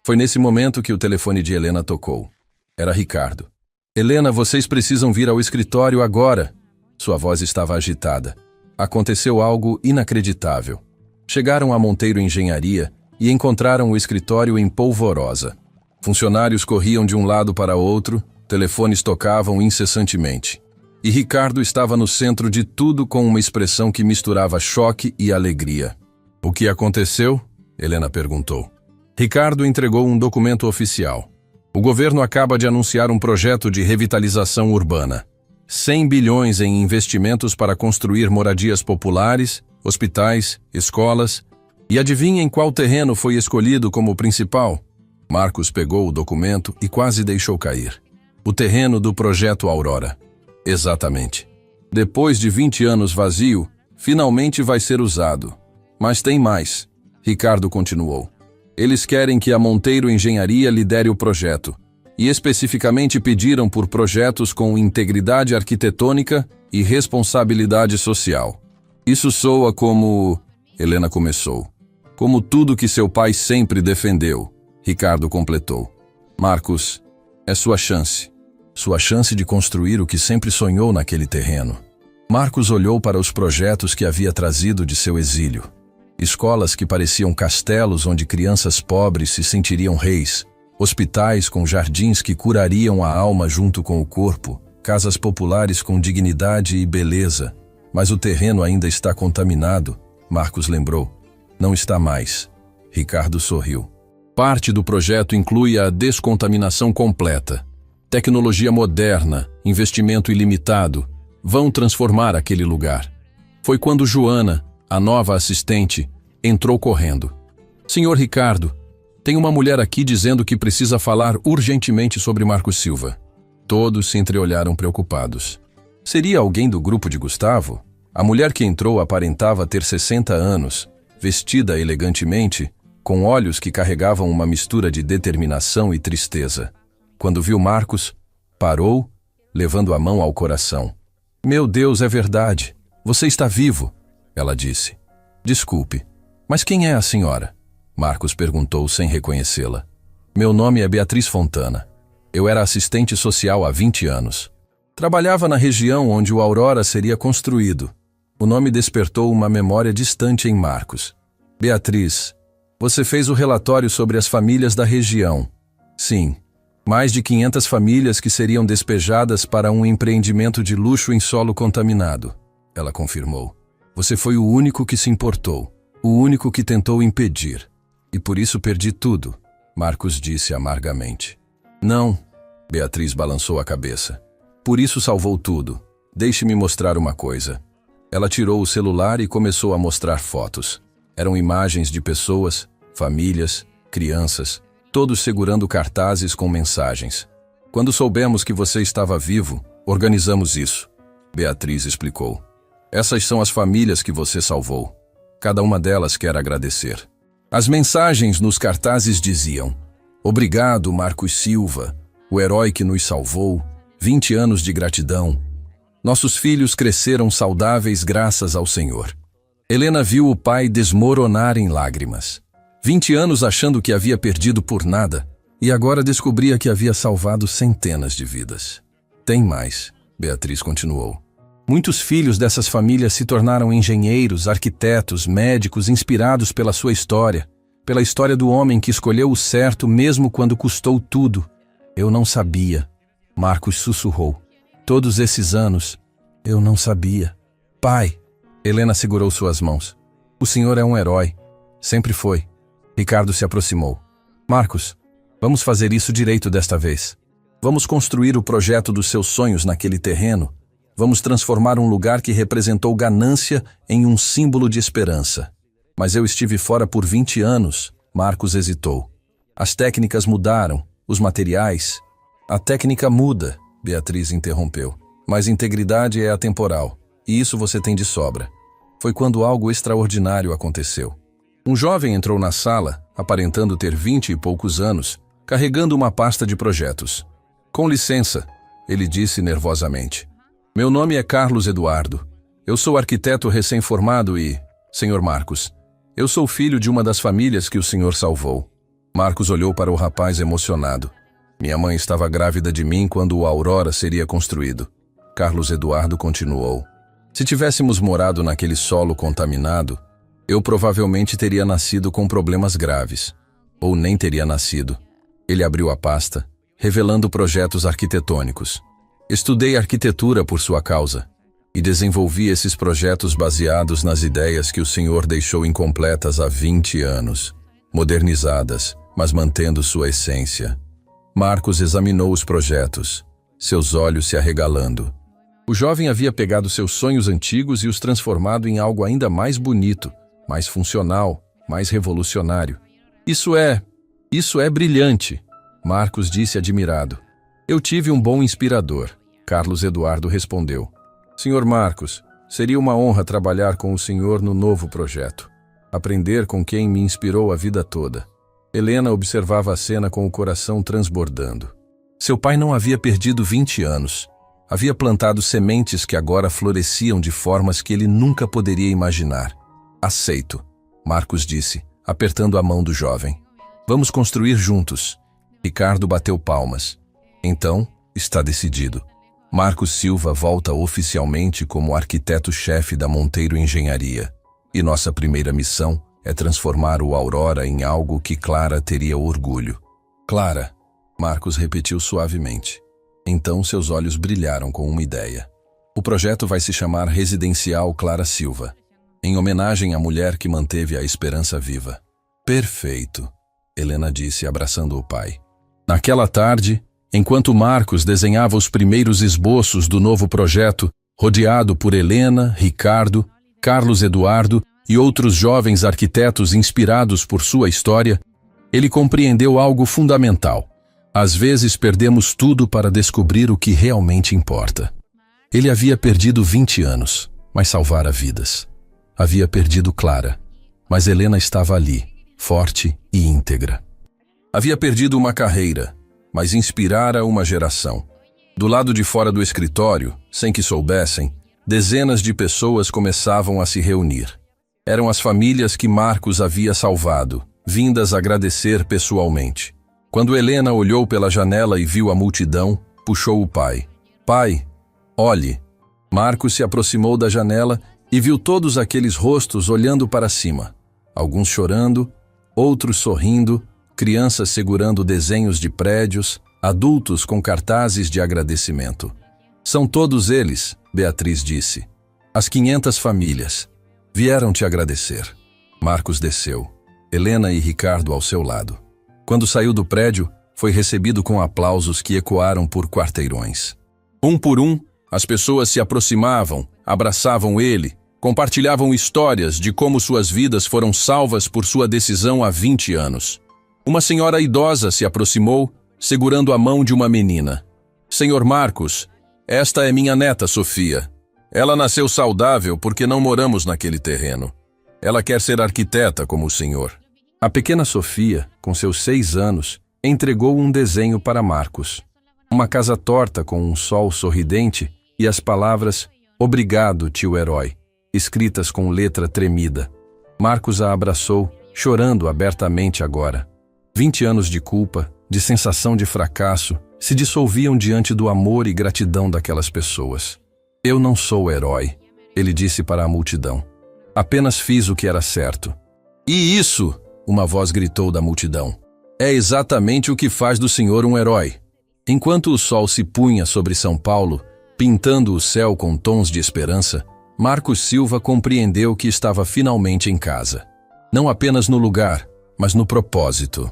Foi nesse momento que o telefone de Helena tocou. Era Ricardo. Helena, vocês precisam vir ao escritório agora. Sua voz estava agitada. Aconteceu algo inacreditável. Chegaram a Monteiro Engenharia e encontraram o escritório em polvorosa. Funcionários corriam de um lado para outro, telefones tocavam incessantemente. E Ricardo estava no centro de tudo com uma expressão que misturava choque e alegria. O que aconteceu? Helena perguntou. Ricardo entregou um documento oficial. O governo acaba de anunciar um projeto de revitalização urbana. 100 bilhões em investimentos para construir moradias populares, hospitais, escolas. E adivinhem qual terreno foi escolhido como principal? Marcos pegou o documento e quase deixou cair. O terreno do projeto Aurora. Exatamente. Depois de 20 anos vazio, finalmente vai ser usado. Mas tem mais. Ricardo continuou. Eles querem que a Monteiro Engenharia lidere o projeto, e especificamente pediram por projetos com integridade arquitetônica e responsabilidade social. Isso soa como... Helena começou. Como tudo que seu pai sempre defendeu, Ricardo completou. Marcos, é sua chance. Sua chance de construir o que sempre sonhou naquele terreno. Marcos olhou para os projetos que havia trazido de seu exílio. Escolas que pareciam castelos onde crianças pobres se sentiriam reis, hospitais com jardins que curariam a alma junto com o corpo, casas populares com dignidade e beleza. Mas o terreno ainda está contaminado, Marcos lembrou. Não está mais. Ricardo sorriu. Parte do projeto inclui a descontaminação completa. Tecnologia moderna, investimento ilimitado, vão transformar aquele lugar. Foi quando Joana, a nova assistente, entrou correndo. Senhor Ricardo, tem uma mulher aqui dizendo que precisa falar urgentemente sobre Marcos Silva. Todos se entreolharam preocupados. Seria alguém do grupo de Gustavo? A mulher que entrou aparentava ter 60 anos, vestida elegantemente, com olhos que carregavam uma mistura de determinação e tristeza. Quando viu Marcos, parou, levando a mão ao coração. "Meu Deus, é verdade. Você está vivo", ela disse. "Desculpe, mas quem é a senhora?" Marcos perguntou sem reconhecê-la. "Meu nome é Beatriz Fontana. Eu era assistente social há 20 anos. Trabalhava na região onde o Aurora seria construído." O nome despertou uma memória distante em Marcos. "Beatriz, você fez o relatório sobre as famílias da região." "Sim, mais de 500 famílias que seriam despejadas para um empreendimento de luxo em solo contaminado", ela confirmou. "Você foi o único que se importou, o único que tentou impedir. E por isso perdi tudo", Marcos disse amargamente. "Não", Beatriz balançou a cabeça. "Por isso salvou tudo. Deixe-me mostrar uma coisa." Ela tirou o celular e começou a mostrar fotos. Eram imagens de pessoas, famílias, crianças, todos segurando cartazes com mensagens. "Quando soubemos que você estava vivo, organizamos isso", Beatriz explicou. "Essas são as famílias que você salvou. Cada uma delas quer agradecer." As mensagens nos cartazes diziam: "Obrigado, Marcos Silva, o herói que nos salvou, 20 anos de gratidão. Nossos filhos cresceram saudáveis graças ao Senhor." Helena viu o pai desmoronar em lágrimas. 20 anos achando que havia perdido por nada, e agora descobria que havia salvado centenas de vidas. "Tem mais", Beatriz continuou. "Muitos filhos dessas famílias se tornaram engenheiros, arquitetos, médicos inspirados pela sua história, pela história do homem que escolheu o certo mesmo quando custou tudo." "Eu não sabia", Marcos sussurrou. "Todos esses anos, eu não sabia." "Pai", Helena segurou suas mãos. "O senhor é um herói. Sempre foi." Ricardo se aproximou. "Marcos, vamos fazer isso direito desta vez. Vamos construir o projeto dos seus sonhos naquele terreno. Vamos transformar um lugar que representou ganância em um símbolo de esperança." "Mas eu estive fora por 20 anos", Marcos hesitou. "As técnicas mudaram, os materiais." "A técnica muda", Beatriz interrompeu. "Mas integridade é atemporal, e isso você tem de sobra." Foi quando algo extraordinário aconteceu. Um jovem entrou na sala, aparentando ter 20 e poucos anos, carregando uma pasta de projetos. "Com licença", ele disse nervosamente. "Meu nome é Carlos Eduardo. Eu sou arquiteto recém-formado e, Sr. Marcos, eu sou filho de uma das famílias que o senhor salvou." Marcos olhou para o rapaz emocionado. "Minha mãe estava grávida de mim quando o Aurora seria construído." Carlos Eduardo continuou. "Se tivéssemos morado naquele solo contaminado, eu provavelmente teria nascido com problemas graves. Ou nem teria nascido." Ele abriu a pasta, revelando projetos arquitetônicos. "Estudei arquitetura por sua causa e desenvolvi esses projetos baseados nas ideias que o senhor deixou incompletas há 20 anos, modernizadas, mas mantendo sua essência." Marcos examinou os projetos, seus olhos se arregalando. O jovem havia pegado seus sonhos antigos e os transformado em algo ainda mais bonito, mais funcional, mais revolucionário. Isso é brilhante", Marcos disse admirado. "Eu tive um bom inspirador", Carlos Eduardo respondeu. "Senhor Marcos, seria uma honra trabalhar com o senhor no novo projeto. Aprender com quem me inspirou a vida toda." Helena observava a cena com o coração transbordando. Seu pai não havia perdido 20 anos. Havia plantado sementes que agora floresciam de formas que ele nunca poderia imaginar. "Aceito", Marcos disse, apertando a mão do jovem. "Vamos construir juntos." Ricardo bateu palmas. "Então, está decidido. Marcos Silva volta oficialmente como arquiteto-chefe da Monteiro Engenharia. E nossa primeira missão é transformar o Aurora em algo que Clara teria orgulho." "Clara", Marcos repetiu suavemente. Então seus olhos brilharam com uma ideia. "O projeto vai se chamar Residencial Clara Silva, em homenagem à mulher que manteve a esperança viva." "Perfeito", Helena disse, abraçando o pai. Naquela tarde, enquanto Marcos desenhava os primeiros esboços do novo projeto, rodeado por Helena, Ricardo, Carlos Eduardo e outros jovens arquitetos inspirados por sua história, ele compreendeu algo fundamental. Às vezes perdemos tudo para descobrir o que realmente importa. Ele havia perdido 20 anos, mas salvara vidas. Havia perdido Clara, Mas Helena estava ali, forte e íntegra. Havia perdido uma carreira, mas inspirara uma geração. Do lado de fora do escritório, sem que soubessem, dezenas de pessoas começavam a se reunir. Eram as famílias que Marcos havia salvado, vindas agradecer pessoalmente. Quando Helena olhou pela janela e viu a multidão, puxou o pai. Pai, olhe. Marcos se aproximou da janela e viu todos aqueles rostos olhando para cima. Alguns chorando, outros sorrindo, crianças segurando desenhos de prédios, adultos com cartazes de agradecimento. São todos eles, Beatriz disse. As 500 famílias. Vieram te agradecer. Marcos desceu, Helena e Ricardo ao seu lado. Quando saiu do prédio, foi recebido com aplausos que ecoaram por quarteirões. Um por um, as pessoas se aproximavam, abraçavam ele, compartilhavam histórias de como suas vidas foram salvas por sua decisão há 20 anos. Uma senhora idosa se aproximou, segurando a mão de uma menina. Senhor Marcos, esta é minha neta Sofia. Ela nasceu saudável porque não moramos naquele terreno. Ela quer ser arquiteta como o senhor. A pequena Sofia, com seus 6 anos, entregou um desenho para Marcos. Uma casa torta com um sol sorridente e as palavras "Obrigado, tio herói", escritas com letra tremida. Marcos a abraçou, chorando abertamente agora. 20 anos de culpa, de sensação de fracasso, se dissolviam diante do amor e gratidão daquelas pessoas. Eu não sou herói, ele disse para a multidão. Apenas fiz o que era certo. E isso, uma voz gritou da multidão, é exatamente o que faz do senhor um herói. Enquanto o sol se punha sobre São Paulo, pintando o céu com tons de esperança, Marcos Silva compreendeu que estava finalmente em casa. Não apenas no lugar, mas no propósito.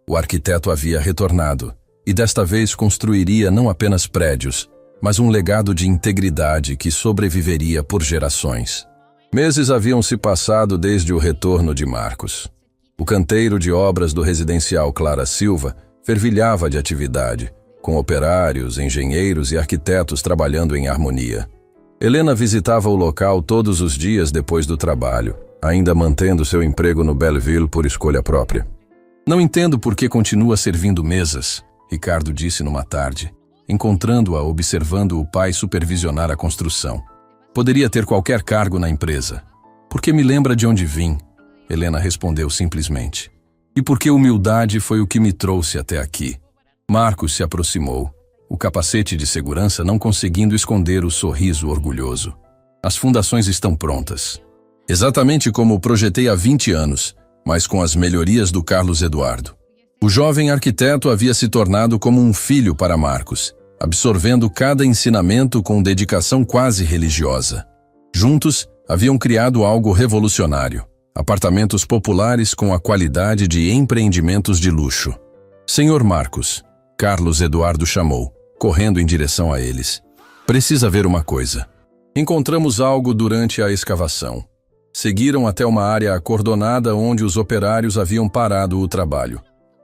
O arquiteto havia retornado, e desta vez construiria não apenas prédios, mas um legado de integridade que sobreviveria por gerações. Meses haviam se passado desde o retorno de Marcos. O canteiro de obras do residencial Clara Silva fervilhava de atividade, com operários, engenheiros e arquitetos trabalhando em harmonia. Helena visitava o local todos os dias depois do trabalho, ainda mantendo seu emprego no Belleville por escolha própria. Não entendo por que continua servindo mesas, Ricardo disse numa tarde, encontrando-a observando o pai supervisionar a construção. Poderia ter qualquer cargo na empresa. Porque me lembra de onde vim, Helena respondeu simplesmente. E porque humildade foi o que me trouxe até aqui. Marcos se aproximou, o capacete de segurança não conseguindo esconder o sorriso orgulhoso. As fundações estão prontas. Exatamente como projetei há 20 anos, mas com as melhorias do Carlos Eduardo. O jovem arquiteto havia se tornado como um filho para Marcos, absorvendo cada ensinamento com dedicação quase religiosa. Juntos, haviam criado algo revolucionário, apartamentos populares com a qualidade de empreendimentos de luxo. Senhor Marcos, Carlos Eduardo chamou, correndo em direção a eles. Precisa ver uma coisa. Encontramos algo durante a escavação. Seguiram até uma área acordonada onde os operários haviam parado o trabalho.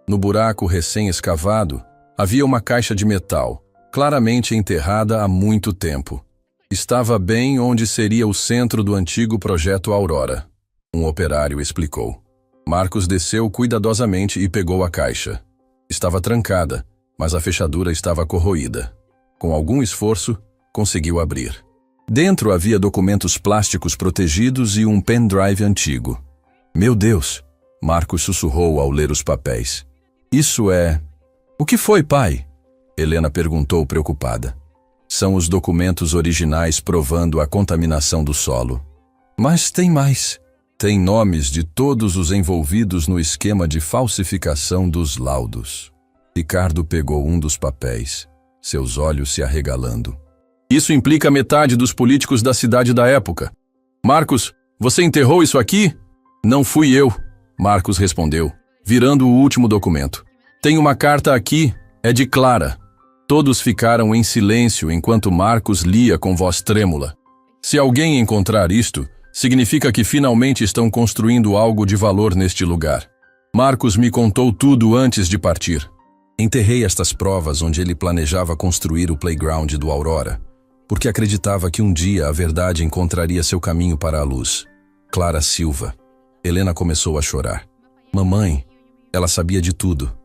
No buraco recém-escavado, havia uma caixa de metal, claramente enterrada há muito tempo. Estava bem onde seria o centro do antigo projeto Aurora. Um operário explicou. Marcos desceu cuidadosamente e pegou a caixa. Estava trancada, mas a fechadura estava corroída. Com algum esforço, conseguiu abrir. Dentro havia documentos plásticos protegidos e um pendrive antigo. Meu Deus! Marcos sussurrou ao ler os papéis. Isso é... O que foi, pai? Helena perguntou preocupada. São os documentos originais provando a contaminação do solo. Mas tem mais. Tem nomes de todos os envolvidos no esquema de falsificação dos laudos. Ricardo pegou um dos papéis, seus olhos se arregalando. Isso implica metade dos políticos da cidade da época. Marcos, você enterrou isso aqui? Não fui eu, Marcos respondeu, virando o último documento. Tem uma carta aqui, é de Clara. Todos ficaram em silêncio enquanto Marcos lia com voz trêmula. Se alguém encontrar isto, significa que finalmente estão construindo algo de valor neste lugar. Marcos me contou tudo antes de partir. Enterrei estas provas onde ele planejava construir o playground do Aurora, porque acreditava que um dia a verdade encontraria seu caminho para a luz. Clara Silva. Helena começou a chorar. Mamãe, ela sabia de tudo.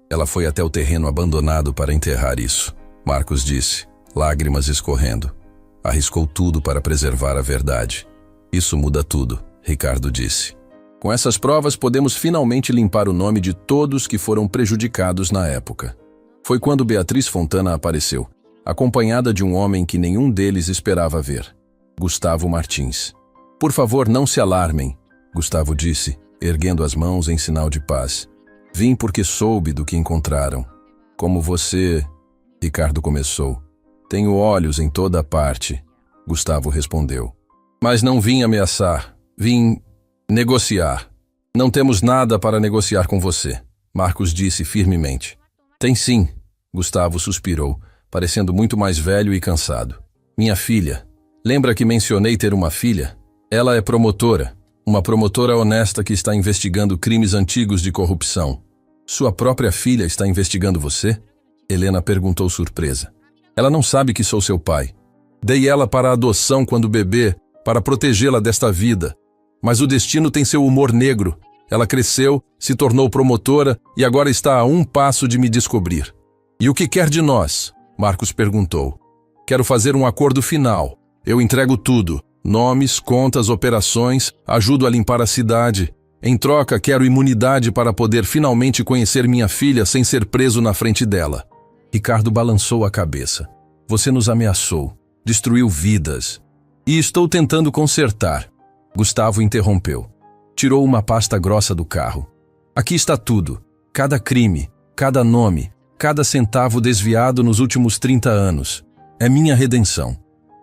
Ela foi até o terreno abandonado para enterrar isso. Marcos disse, lágrimas escorrendo. Arriscou tudo para preservar a verdade. Isso muda tudo, Ricardo disse. Com essas provas podemos finalmente limpar o nome de todos que foram prejudicados na época. Foi quando Beatriz Fontana apareceu, acompanhada de um homem que nenhum deles esperava ver. Gustavo Martins. Por favor, não se alarmem, Gustavo disse, erguendo as mãos em sinal de paz. Vim porque soube do que encontraram. Como você... Ricardo começou. Tenho olhos em toda parte, Gustavo respondeu. Mas não vim ameaçar, vim negociar. Não temos nada para negociar com você, Marcos disse firmemente. Tem sim, Gustavo suspirou, parecendo muito mais velho e cansado. Minha filha. Lembra que mencionei ter uma filha? Ela é promotora, uma promotora honesta que está investigando crimes antigos de corrupção. Sua própria filha está investigando você? Helena perguntou surpresa. Ela não sabe que sou seu pai. Dei ela para a adoção quando bebê, para protegê-la desta vida. Mas o destino tem seu humor negro. Ela cresceu, se tornou promotora e agora está a um passo de me descobrir. E o que quer de nós? Marcos perguntou. Quero fazer um acordo final. Eu entrego tudo. Nomes, contas, operações, ajudo a limpar a cidade. Em troca, quero imunidade para poder finalmente conhecer minha filha sem ser preso na frente dela. Ricardo balançou a cabeça. Você nos ameaçou, destruiu vidas. E estou tentando consertar. Gustavo interrompeu. Tirou uma pasta grossa do carro. Aqui está tudo. Cada crime, cada nome, cada centavo desviado nos últimos 30 anos. É minha redenção.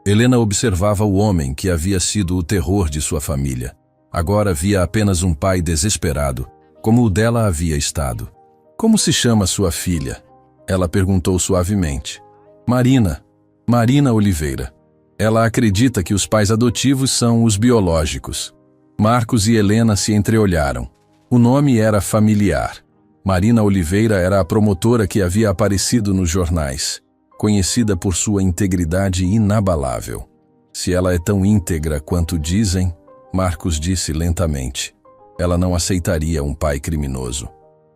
Helena observava o homem que havia sido o terror de sua família. Agora via apenas um pai desesperado, como o dela havia estado. Como se chama sua filha? Ela perguntou suavemente. Marina Oliveira. Ela acredita que os pais adotivos são os biológicos. Marcos e Helena se entreolharam. O nome era familiar. Marina Oliveira era a promotora que havia aparecido nos jornais, conhecida por sua integridade inabalável. Se ela é tão íntegra quanto dizem, Marcos disse lentamente, ela não aceitaria um pai criminoso.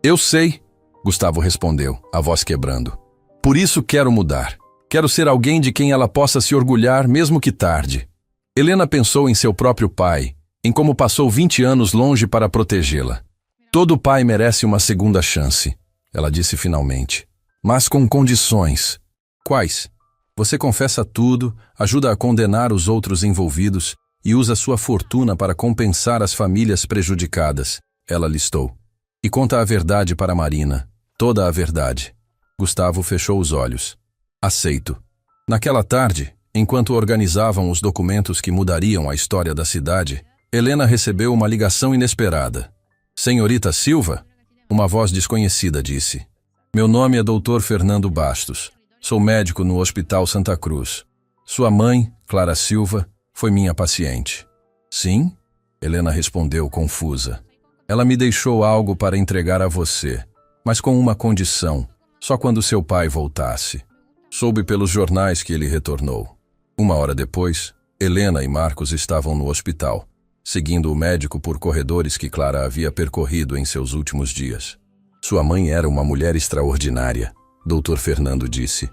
Eu sei, Gustavo respondeu, a voz quebrando. Por isso quero mudar. Quero ser alguém de quem ela possa se orgulhar, mesmo que tarde. Helena pensou em seu próprio pai, em como passou 20 anos longe para protegê-la. Todo pai merece uma segunda chance, ela disse finalmente. Mas com condições. Quais? Você confessa tudo, ajuda a condenar os outros envolvidos e usa sua fortuna para compensar as famílias prejudicadas, ela listou. E conta a verdade para Marina, toda a verdade. Gustavo fechou os olhos. Aceito. Naquela tarde, enquanto organizavam os documentos que mudariam a história da cidade, Helena recebeu uma ligação inesperada. Senhorita Silva? Uma voz desconhecida disse. Meu nome é Dr. Fernando Bastos. Sou médico no Hospital Santa Cruz. Sua mãe, Clara Silva, foi minha paciente. Sim? Helena respondeu confusa. Ela me deixou algo para entregar a você, mas com uma condição, só quando seu pai voltasse. Soube pelos jornais que ele retornou. 1 hora depois, Helena e Marcos estavam no hospital, seguindo o médico por corredores que Clara havia percorrido em seus últimos dias. Sua mãe era uma mulher extraordinária, Dr. Fernando disse.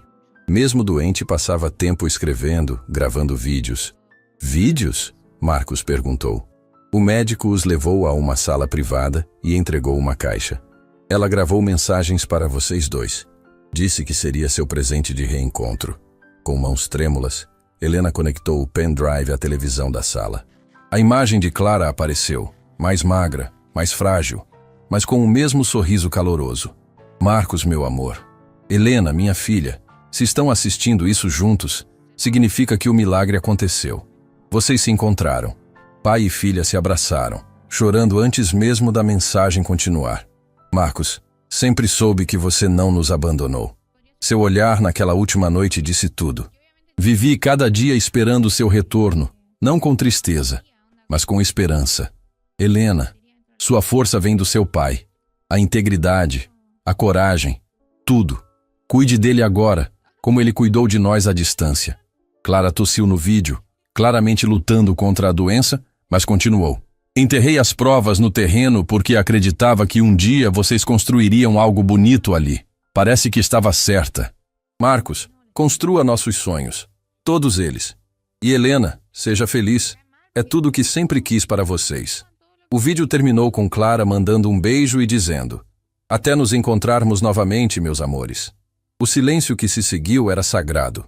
Mesmo doente, passava tempo escrevendo, gravando vídeos. Vídeos? Marcos perguntou. O médico os levou a uma sala privada e entregou uma caixa. Ela gravou mensagens para vocês dois. Disse que seria seu presente de reencontro. Com mãos trêmulas, Helena conectou o pendrive à televisão da sala. A imagem de Clara apareceu, mais magra, mais frágil, mas com o mesmo sorriso caloroso. Marcos, meu amor. Helena, minha filha. Se estão assistindo isso juntos, significa que o milagre aconteceu. Vocês se encontraram. Pai e filha se abraçaram, chorando antes mesmo da mensagem continuar. Marcos, sempre soube que você não nos abandonou. Seu olhar naquela última noite disse tudo. Vivi cada dia esperando seu retorno, não com tristeza, mas com esperança. Helena, sua força vem do seu pai. A integridade, a coragem, tudo. Cuide dele agora, como ele cuidou de nós à distância. Clara tossiu no vídeo, claramente lutando contra a doença, mas continuou. Enterrei as provas no terreno porque acreditava que um dia vocês construiriam algo bonito ali. Parece que estava certa. Marcos, construa nossos sonhos. Todos eles. E Helena, seja feliz. É tudo o que sempre quis para vocês. O vídeo terminou com Clara mandando um beijo e dizendo: até nos encontrarmos novamente, meus amores. O silêncio que se seguiu era sagrado.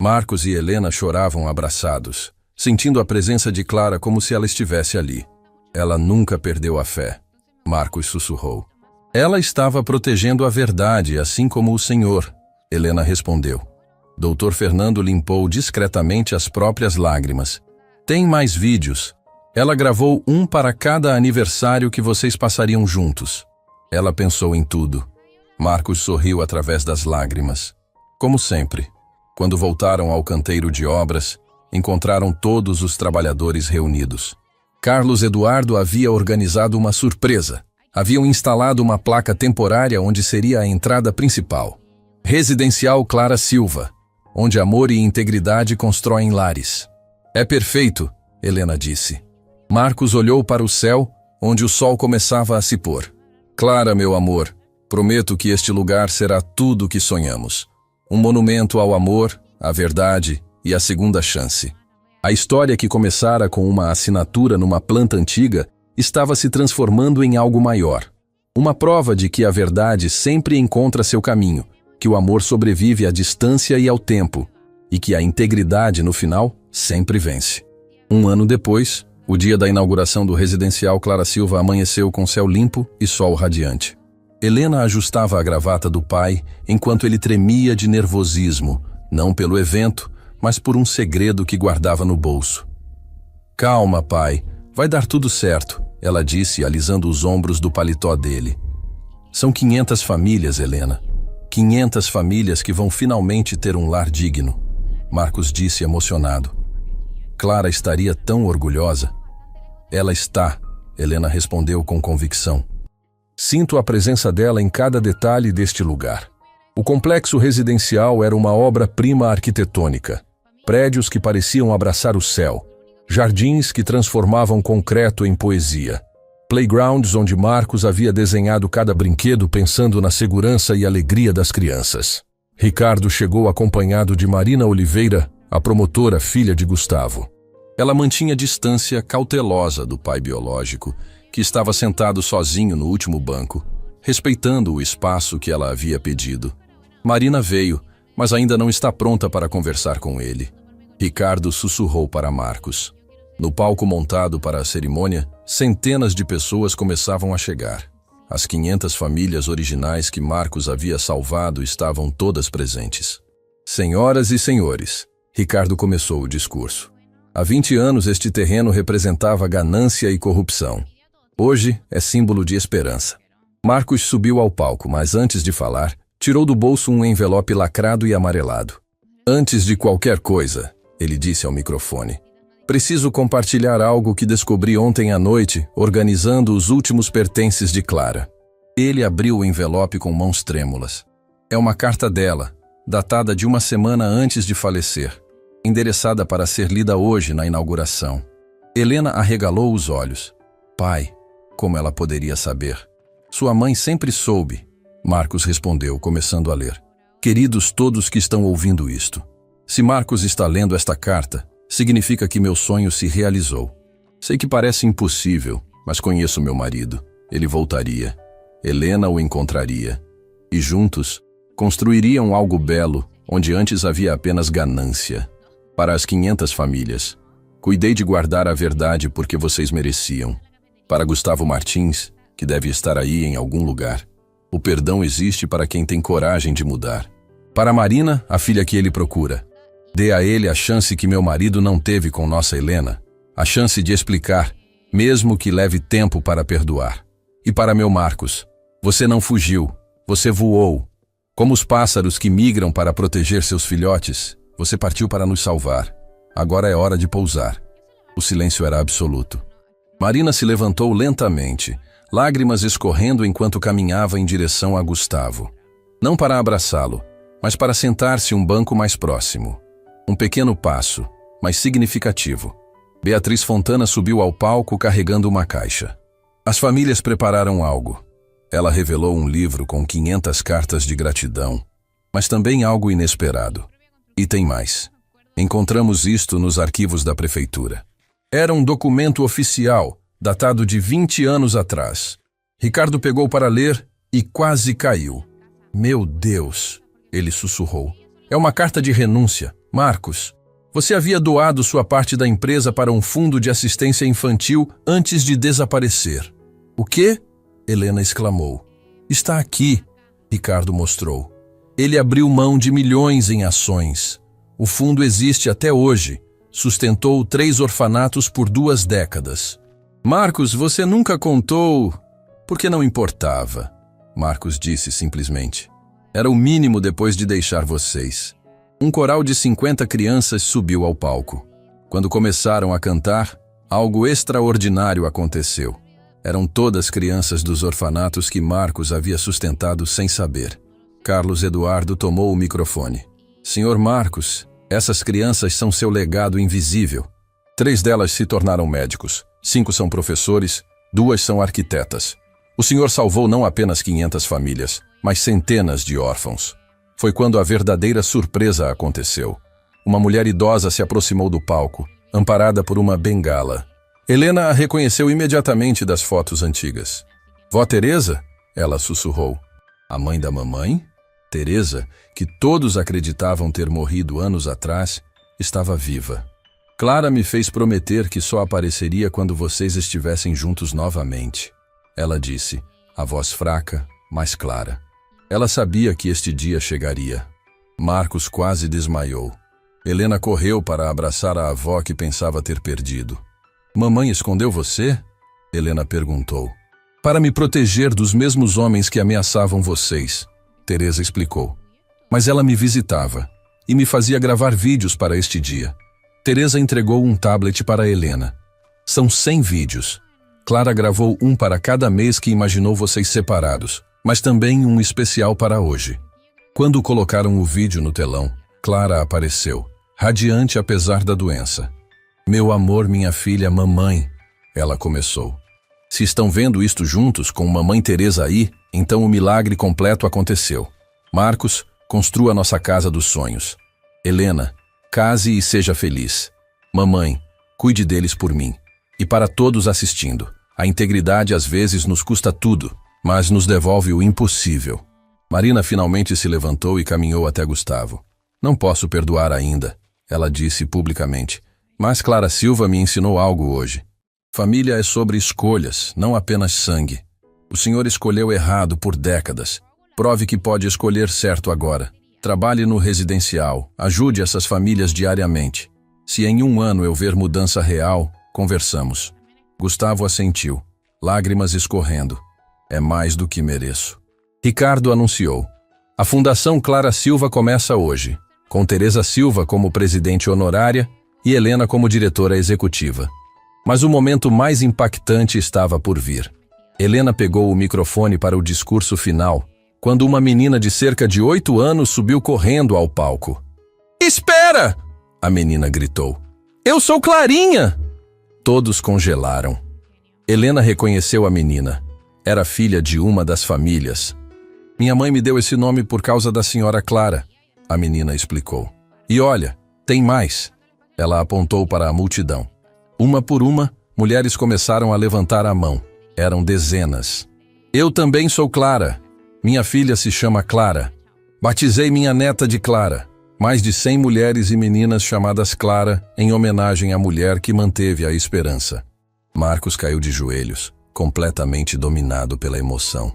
Marcos e Helena choravam abraçados, sentindo a presença de Clara como se ela estivesse ali. Ela nunca perdeu a fé. Marcos sussurrou. Ela estava protegendo a verdade, assim como o Senhor. Helena respondeu. Doutor Fernando limpou discretamente as próprias lágrimas. Tem mais vídeos. Ela gravou um para cada aniversário que vocês passariam juntos. Ela pensou em tudo. Marcos sorriu através das lágrimas. Como sempre, quando voltaram ao canteiro de obras, encontraram todos os trabalhadores reunidos. Carlos Eduardo havia organizado uma surpresa. Haviam instalado uma placa temporária onde seria a entrada principal. Residencial Clara Silva, onde amor e integridade constroem lares. É perfeito, Helena disse. Marcos olhou para o céu, onde o sol começava a se pôr. Clara, meu amor, prometo que este lugar será tudo o que sonhamos. Um monumento ao amor, à verdade e à segunda chance. A história que começara com uma assinatura numa planta antiga estava se transformando em algo maior. Uma prova de que a verdade sempre encontra seu caminho, que o amor sobrevive à distância e ao tempo, e que a integridade, no final, sempre vence. Um ano depois, o dia da inauguração do residencial Clara Silva amanheceu com céu limpo e sol radiante. Helena ajustava a gravata do pai enquanto ele tremia de nervosismo, não pelo evento, mas por um segredo que guardava no bolso. Calma, pai, vai dar tudo certo, ela disse, alisando os ombros do paletó dele. São 500 famílias, Helena. 500 famílias que vão finalmente ter um lar digno. Marcos disse emocionado. Clara estaria tão orgulhosa. Ela está, Helena respondeu com convicção. Sinto a presença dela em cada detalhe deste lugar. O complexo residencial era uma obra-prima arquitetônica. Prédios que pareciam abraçar o céu. Jardins que transformavam concreto em poesia. Playgrounds onde Marcos havia desenhado cada brinquedo pensando na segurança e alegria das crianças. Ricardo chegou acompanhado de Marina Oliveira, a promotora filha de Gustavo. Ela mantinha distância cautelosa do pai biológico, que estava sentado sozinho no último banco, respeitando o espaço que ela havia pedido. Marina veio, mas ainda não está pronta para conversar com ele. Ricardo sussurrou para Marcos. No palco montado para a cerimônia, centenas de pessoas começavam a chegar. As 500 famílias originais que Marcos havia salvado estavam todas presentes. Senhoras e senhores, Ricardo começou o discurso. Há 20 anos este terreno representava ganância e corrupção. Hoje é símbolo de esperança. Marcos subiu ao palco, mas antes de falar, tirou do bolso um envelope lacrado e amarelado. Antes de qualquer coisa, ele disse ao microfone, preciso compartilhar algo que descobri ontem à noite, organizando os últimos pertences de Clara. Ele abriu o envelope com mãos trêmulas. É uma carta dela, datada de uma semana antes de falecer, endereçada para ser lida hoje na inauguração. Helena arregalou os olhos. Pai, como ela poderia saber? Sua mãe sempre soube. Marcos respondeu, começando a ler. Queridos todos que estão ouvindo isto, se Marcos está lendo esta carta, significa que meu sonho se realizou. Sei que parece impossível, mas conheço meu marido. Ele voltaria. Helena o encontraria. E juntos, construiriam algo belo, onde antes havia apenas ganância. Para as 500 famílias, cuidei de guardar a verdade porque vocês mereciam. Para Gustavo Martins, que deve estar aí em algum lugar, o perdão existe para quem tem coragem de mudar. Para Marina, a filha que ele procura, dê a ele a chance que meu marido não teve com nossa Helena, a chance de explicar, mesmo que leve tempo para perdoar. E para meu Marcos, você não fugiu, você voou. Como os pássaros que migram para proteger seus filhotes, você partiu para nos salvar. Agora é hora de pousar. O silêncio era absoluto. Marina se levantou lentamente, lágrimas escorrendo enquanto caminhava em direção a Gustavo. Não para abraçá-lo, mas para sentar-se um banco mais próximo. Um pequeno passo, mas significativo. Beatriz Fontana subiu ao palco carregando uma caixa. As famílias prepararam algo. Ela revelou um livro com 500 cartas de gratidão, mas também algo inesperado. E tem mais. Encontramos isto nos arquivos da prefeitura. Era um documento oficial, datado de 20 anos atrás. Ricardo pegou para ler e quase caiu. Meu Deus, ele sussurrou. É uma carta de renúncia. Marcos, você havia doado sua parte da empresa para um fundo de assistência infantil antes de desaparecer. O quê? Helena exclamou. Está aqui, Ricardo mostrou. Ele abriu mão de milhões em ações. O fundo existe até hoje. Sustentou 3 orfanatos por 2 décadas. Marcos, você nunca contou... Porque não importava. Marcos disse simplesmente. Era o mínimo depois de deixar vocês. Um coral de 50 crianças subiu ao palco. Quando começaram a cantar, algo extraordinário aconteceu. Eram todas crianças dos orfanatos que Marcos havia sustentado sem saber. Carlos Eduardo tomou o microfone. Senhor Marcos, essas crianças são seu legado invisível. 3 delas se tornaram médicos, 5 são professores, 2 são arquitetas. O senhor salvou não apenas 500 famílias, mas centenas de órfãos. Foi quando a verdadeira surpresa aconteceu. Uma mulher idosa se aproximou do palco, amparada por uma bengala. Helena a reconheceu imediatamente das fotos antigas. Vó Teresa? Ela sussurrou. A mãe da mamãe? Teresa, que todos acreditavam ter morrido anos atrás, estava viva. Clara me fez prometer que só apareceria quando vocês estivessem juntos novamente. Ela disse, a voz fraca, mas clara. Ela sabia que este dia chegaria. Marcos quase desmaiou. Helena correu para abraçar a avó que pensava ter perdido. Mamãe escondeu você? Helena perguntou. Para me proteger dos mesmos homens que ameaçavam vocês, Teresa explicou. Mas ela me visitava e me fazia gravar vídeos para este dia. Teresa entregou um tablet para Helena. São 100 vídeos. Clara gravou um para cada mês que imaginou vocês separados, mas também um especial para hoje. Quando colocaram o vídeo no telão, Clara apareceu, radiante apesar da doença. Meu amor, minha filha, mamãe, ela começou. Se estão vendo isto juntos com mamãe Teresa aí, então o milagre completo aconteceu. Marcos, construa nossa casa dos sonhos. Helena, case e seja feliz. Mamãe, cuide deles por mim. E para todos assistindo, a integridade às vezes nos custa tudo, mas nos devolve o impossível. Marina finalmente se levantou e caminhou até Gustavo. Não posso perdoar ainda, ela disse publicamente, mas Clara Silva me ensinou algo hoje. Família é sobre escolhas, não apenas sangue. O senhor escolheu errado por décadas. Prove que pode escolher certo agora. Trabalhe no residencial, ajude essas famílias diariamente. Se em 1 ano eu ver mudança real, conversamos. Gustavo assentiu, lágrimas escorrendo. É mais do que mereço. Ricardo anunciou. A Fundação Clara Silva começa hoje, com Teresa Silva como presidente honorária e Helena como diretora executiva. Mas o momento mais impactante estava por vir. Helena pegou o microfone para o discurso final, quando uma menina de cerca de 8 anos subiu correndo ao palco. Espera! A menina gritou. Eu sou Clarinha! Todos congelaram. Helena reconheceu a menina. Era filha de uma das famílias. Minha mãe me deu esse nome por causa da senhora Clara, a menina explicou. E olha, tem mais. Ela apontou para a multidão. Uma por uma, mulheres começaram a levantar a mão. Eram dezenas. Eu também sou Clara. Minha filha se chama Clara. Batizei minha neta de Clara. Mais de 100 mulheres e meninas chamadas Clara em homenagem à mulher que manteve a esperança. Marcos caiu de joelhos, completamente dominado pela emoção.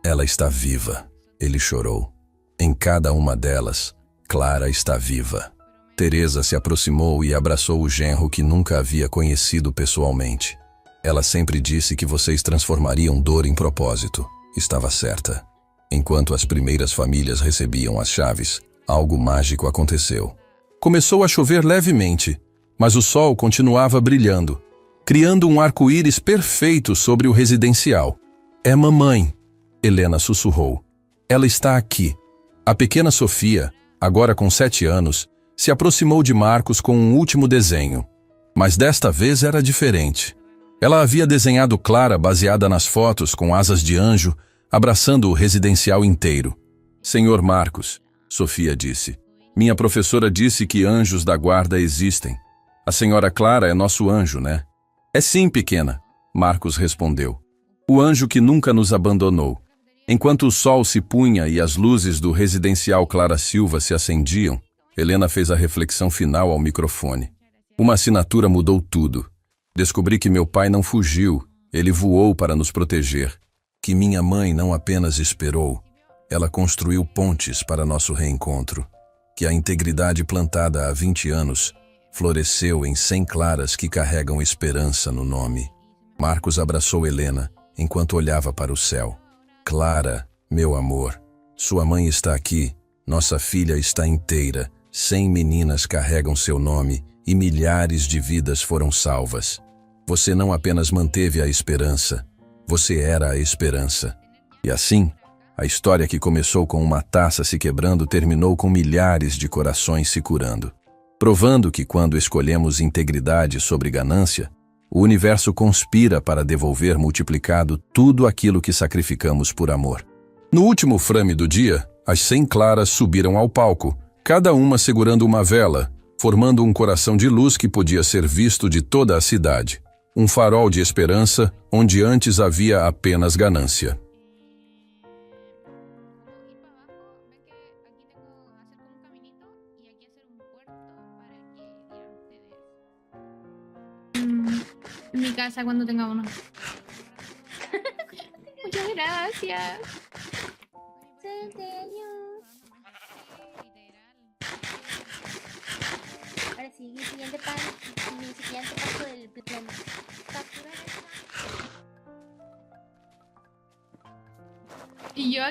Ela está viva, ele chorou. Em cada uma delas, Clara está viva. Teresa se aproximou e abraçou o genro que nunca havia conhecido pessoalmente. Ela sempre disse que vocês transformariam dor em propósito. Estava certa. Enquanto as primeiras famílias recebiam as chaves, algo mágico aconteceu. Começou a chover levemente, mas o sol continuava brilhando, criando um arco-íris perfeito sobre o residencial. É mamãe, Helena sussurrou. Ela está aqui. A pequena Sofia, agora com 7 anos, se aproximou de Marcos com um último desenho. Mas desta vez era diferente. Ela havia desenhado Clara baseada nas fotos com asas de anjo, abraçando o residencial inteiro. Senhor Marcos, Sofia disse, minha professora disse que anjos da guarda existem. A senhora Clara é nosso anjo, né? É sim, pequena, Marcos respondeu. O anjo que nunca nos abandonou. Enquanto o sol se punha e as luzes do residencial Clara Silva se acendiam, Helena fez a reflexão final ao microfone. Uma assinatura mudou tudo. Descobri que meu pai não fugiu, ele voou para nos proteger. Que minha mãe não apenas esperou, ela construiu pontes para nosso reencontro. Que a integridade plantada há 20 anos floresceu em 100 claras que carregam esperança no nome. Marcos abraçou Helena enquanto olhava para o céu. Clara, meu amor, sua mãe está aqui, nossa filha está inteira, 100 meninas carregam seu nome e milhares de vidas foram salvas. Você não apenas manteve a esperança, você era a esperança. E assim, a história que começou com uma taça se quebrando terminou com milhares de corações se curando. Provando que quando escolhemos integridade sobre ganância, o universo conspira para devolver multiplicado tudo aquilo que sacrificamos por amor. No último frame do dia, as 100 claras subiram ao palco, cada uma segurando uma vela, formando um coração de luz que podia ser visto de toda a cidade. Um farol de esperança onde antes havia apenas ganância. Mi casa cuando tenga uno. Muchas gracias. Ahora sí, mi siguiente paso del plan. Capturar Y yo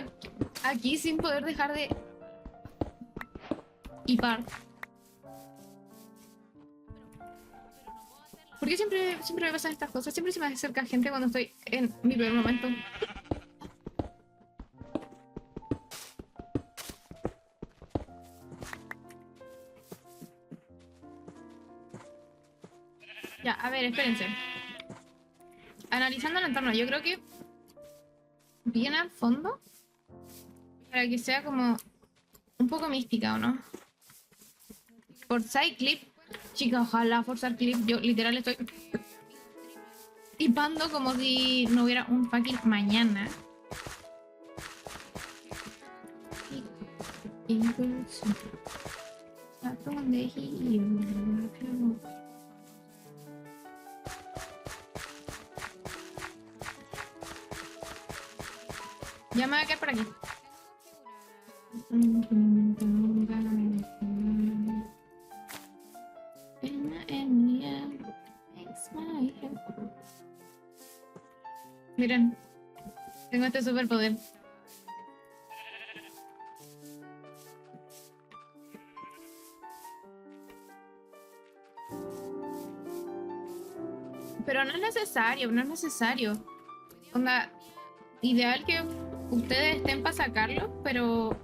aquí sin poder dejar de hipar. Porque siempre me pasan estas cosas. Siempre se me acerca gente cuando estoy en mi peor momento. Ya, a ver, espérense. Analizando el entorno, yo creo que bien al fondo para que sea como un poco mística, ¿o no? Forsyth Clip. Chica, ojalá Forsyth Clip. Yo literal estoy tipando como si no hubiera un fucking mañana. Ya me voy a quedar por aquí. Miren, tengo este superpoder. Pero no es necesario, no es necesario. Onda, ideal que ustedes estén para sacarlo, pero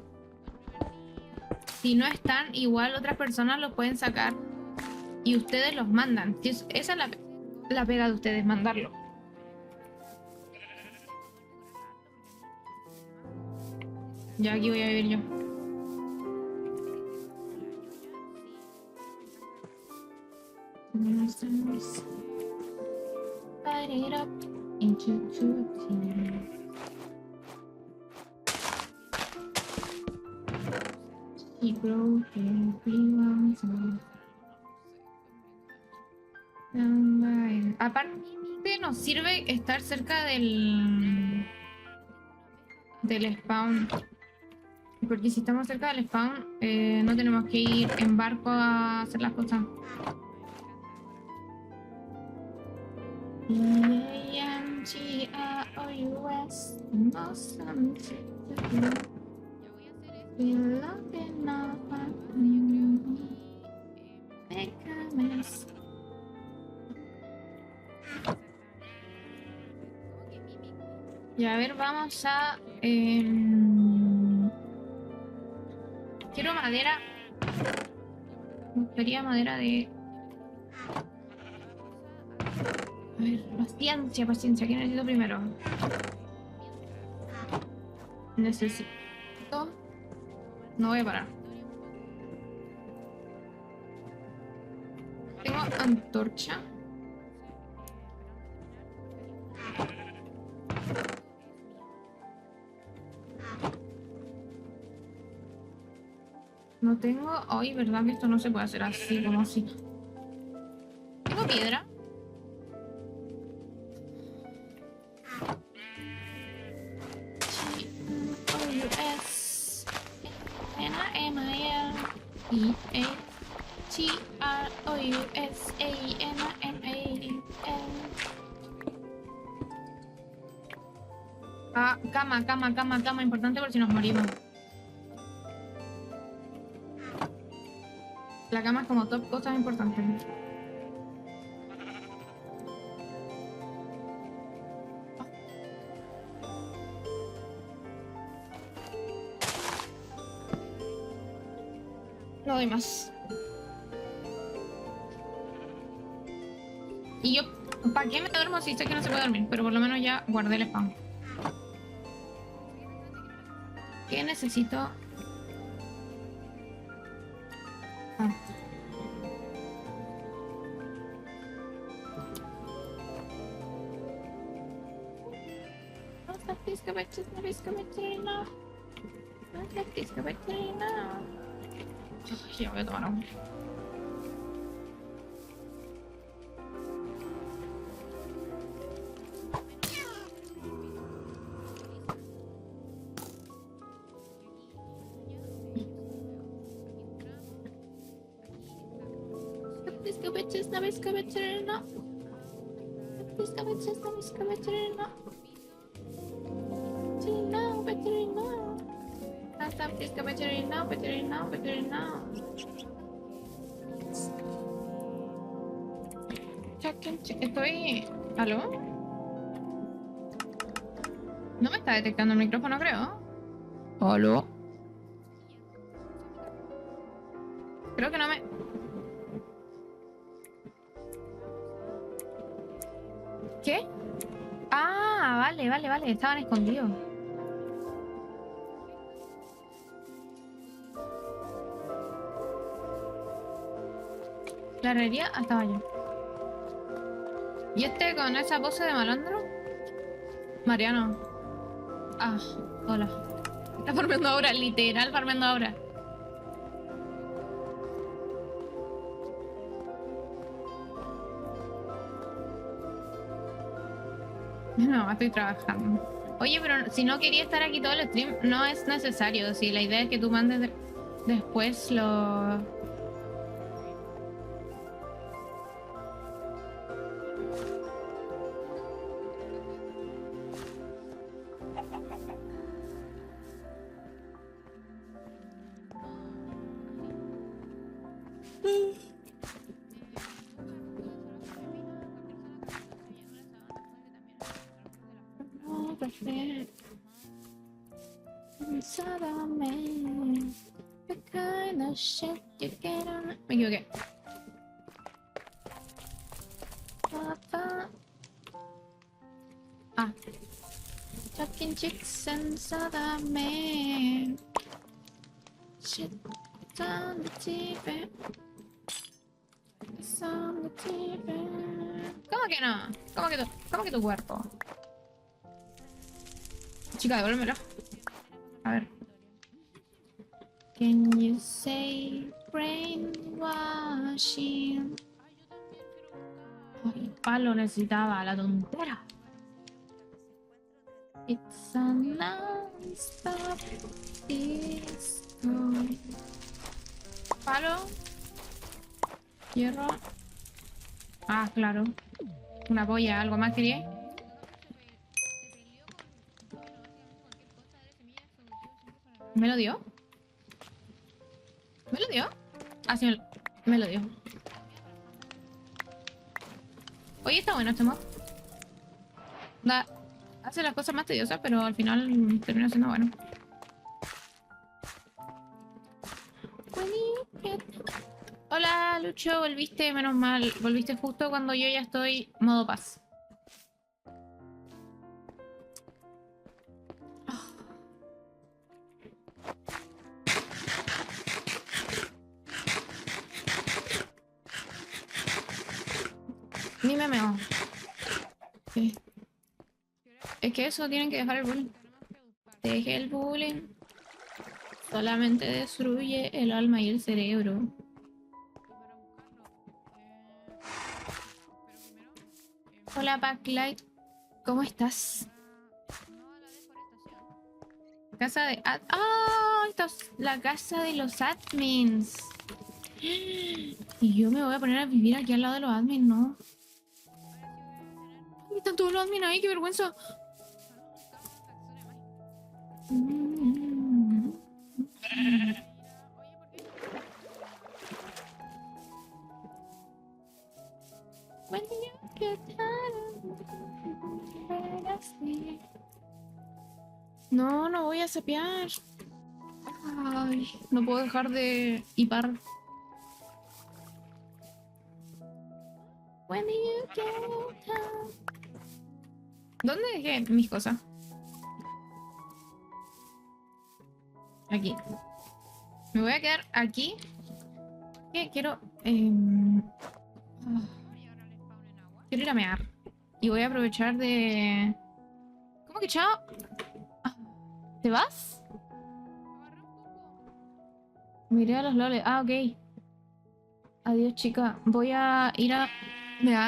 si no están, igual otras personas lo pueden sacar y ustedes los mandan. Esa es la pega de ustedes, mandarlo. Ya aquí voy a vivir yo. Light it up into two teams. She broke everyone's heart. Aparte nos sirve estar cerca del spawn. Porque si estamos cerca del spawn, no tenemos que ir en barco a hacer las cosas. E-A-M-G-R-O-U-S. Y a ver, vamos a... quiero madera. Me gustaría madera de A ver, paciencia, paciencia. ¿Qué necesito primero? Necesito... No voy a parar. Tengo antorcha. No tengo... Ay, ¿verdad que esto no se puede hacer así, como así? ¿Tengo piedra? Ah, cama, importante por si nos morimos. La cama es como top cosas importantes. No doy más. Y yo, ¿para qué me duermo si sé que no se puede dormir? Pero por lo menos ya guardé el spam. ¿Qué necesito? Ah. Ya voy a tomar agua. Estoy... ¿Aló? No me está detectando el micrófono, creo. ¿Aló? Creo que no me... ¿Qué? Ah, vale. Estaban escondidos. La herrería hasta allá. ¿Y este con esa pose de malandro? Mariano. Ah, hola. Está farmeando ahora, literal farmeando ahora. No, estoy trabajando. Oye, pero si no quería estar aquí todo el stream, no es necesario. Si la idea es que tú mandes después lo... Me equivoqué. Ah. Talking chicks and soda man. Shit on the TV. It's on the TV. ¿Cómo que no? ¿Cómo que tu cuerpo? Chica, devuélvemelo. A ver. Can you say brainwashing? Ay, palo necesitaba, la tontera. It's a non-stop disco. Palo. Hierro. Ah, claro. Una polla, ¿algo más quería? ¿Me lo dio? ¿Me lo dio? Ah, sí, me lo dio. Oye, está bueno este mod. Hace las cosas más tediosas, pero al final termina siendo bueno. Hola, Lucho, volviste, menos mal. Volviste justo cuando yo ya estoy modo paz. Ni me meo. Sí. Es que eso tienen que dejar el bullying. Deje el bullying. Solamente destruye el alma y el cerebro. Hola, Backlight. ¿Cómo estás? Casa de... ¡Ah! Esta es la casa de los admins. Y yo me voy a poner a vivir aquí al lado de los admins, ¿no? Ay, están todos los admins ahí, qué vergüenza. When you get tired, no, no voy a sapear. Ay, no puedo dejar de hipar. When you get tired. ¿Dónde dejé mis cosas? Aquí. Me voy a quedar aquí. ¿Qué? Quiero... quiero ir a mear. Y voy a aprovechar de... ¿Cómo que chao? Ah, ¿te vas? Miré a los loles. Ah, ok. Adiós, chica. Voy a ir a mear.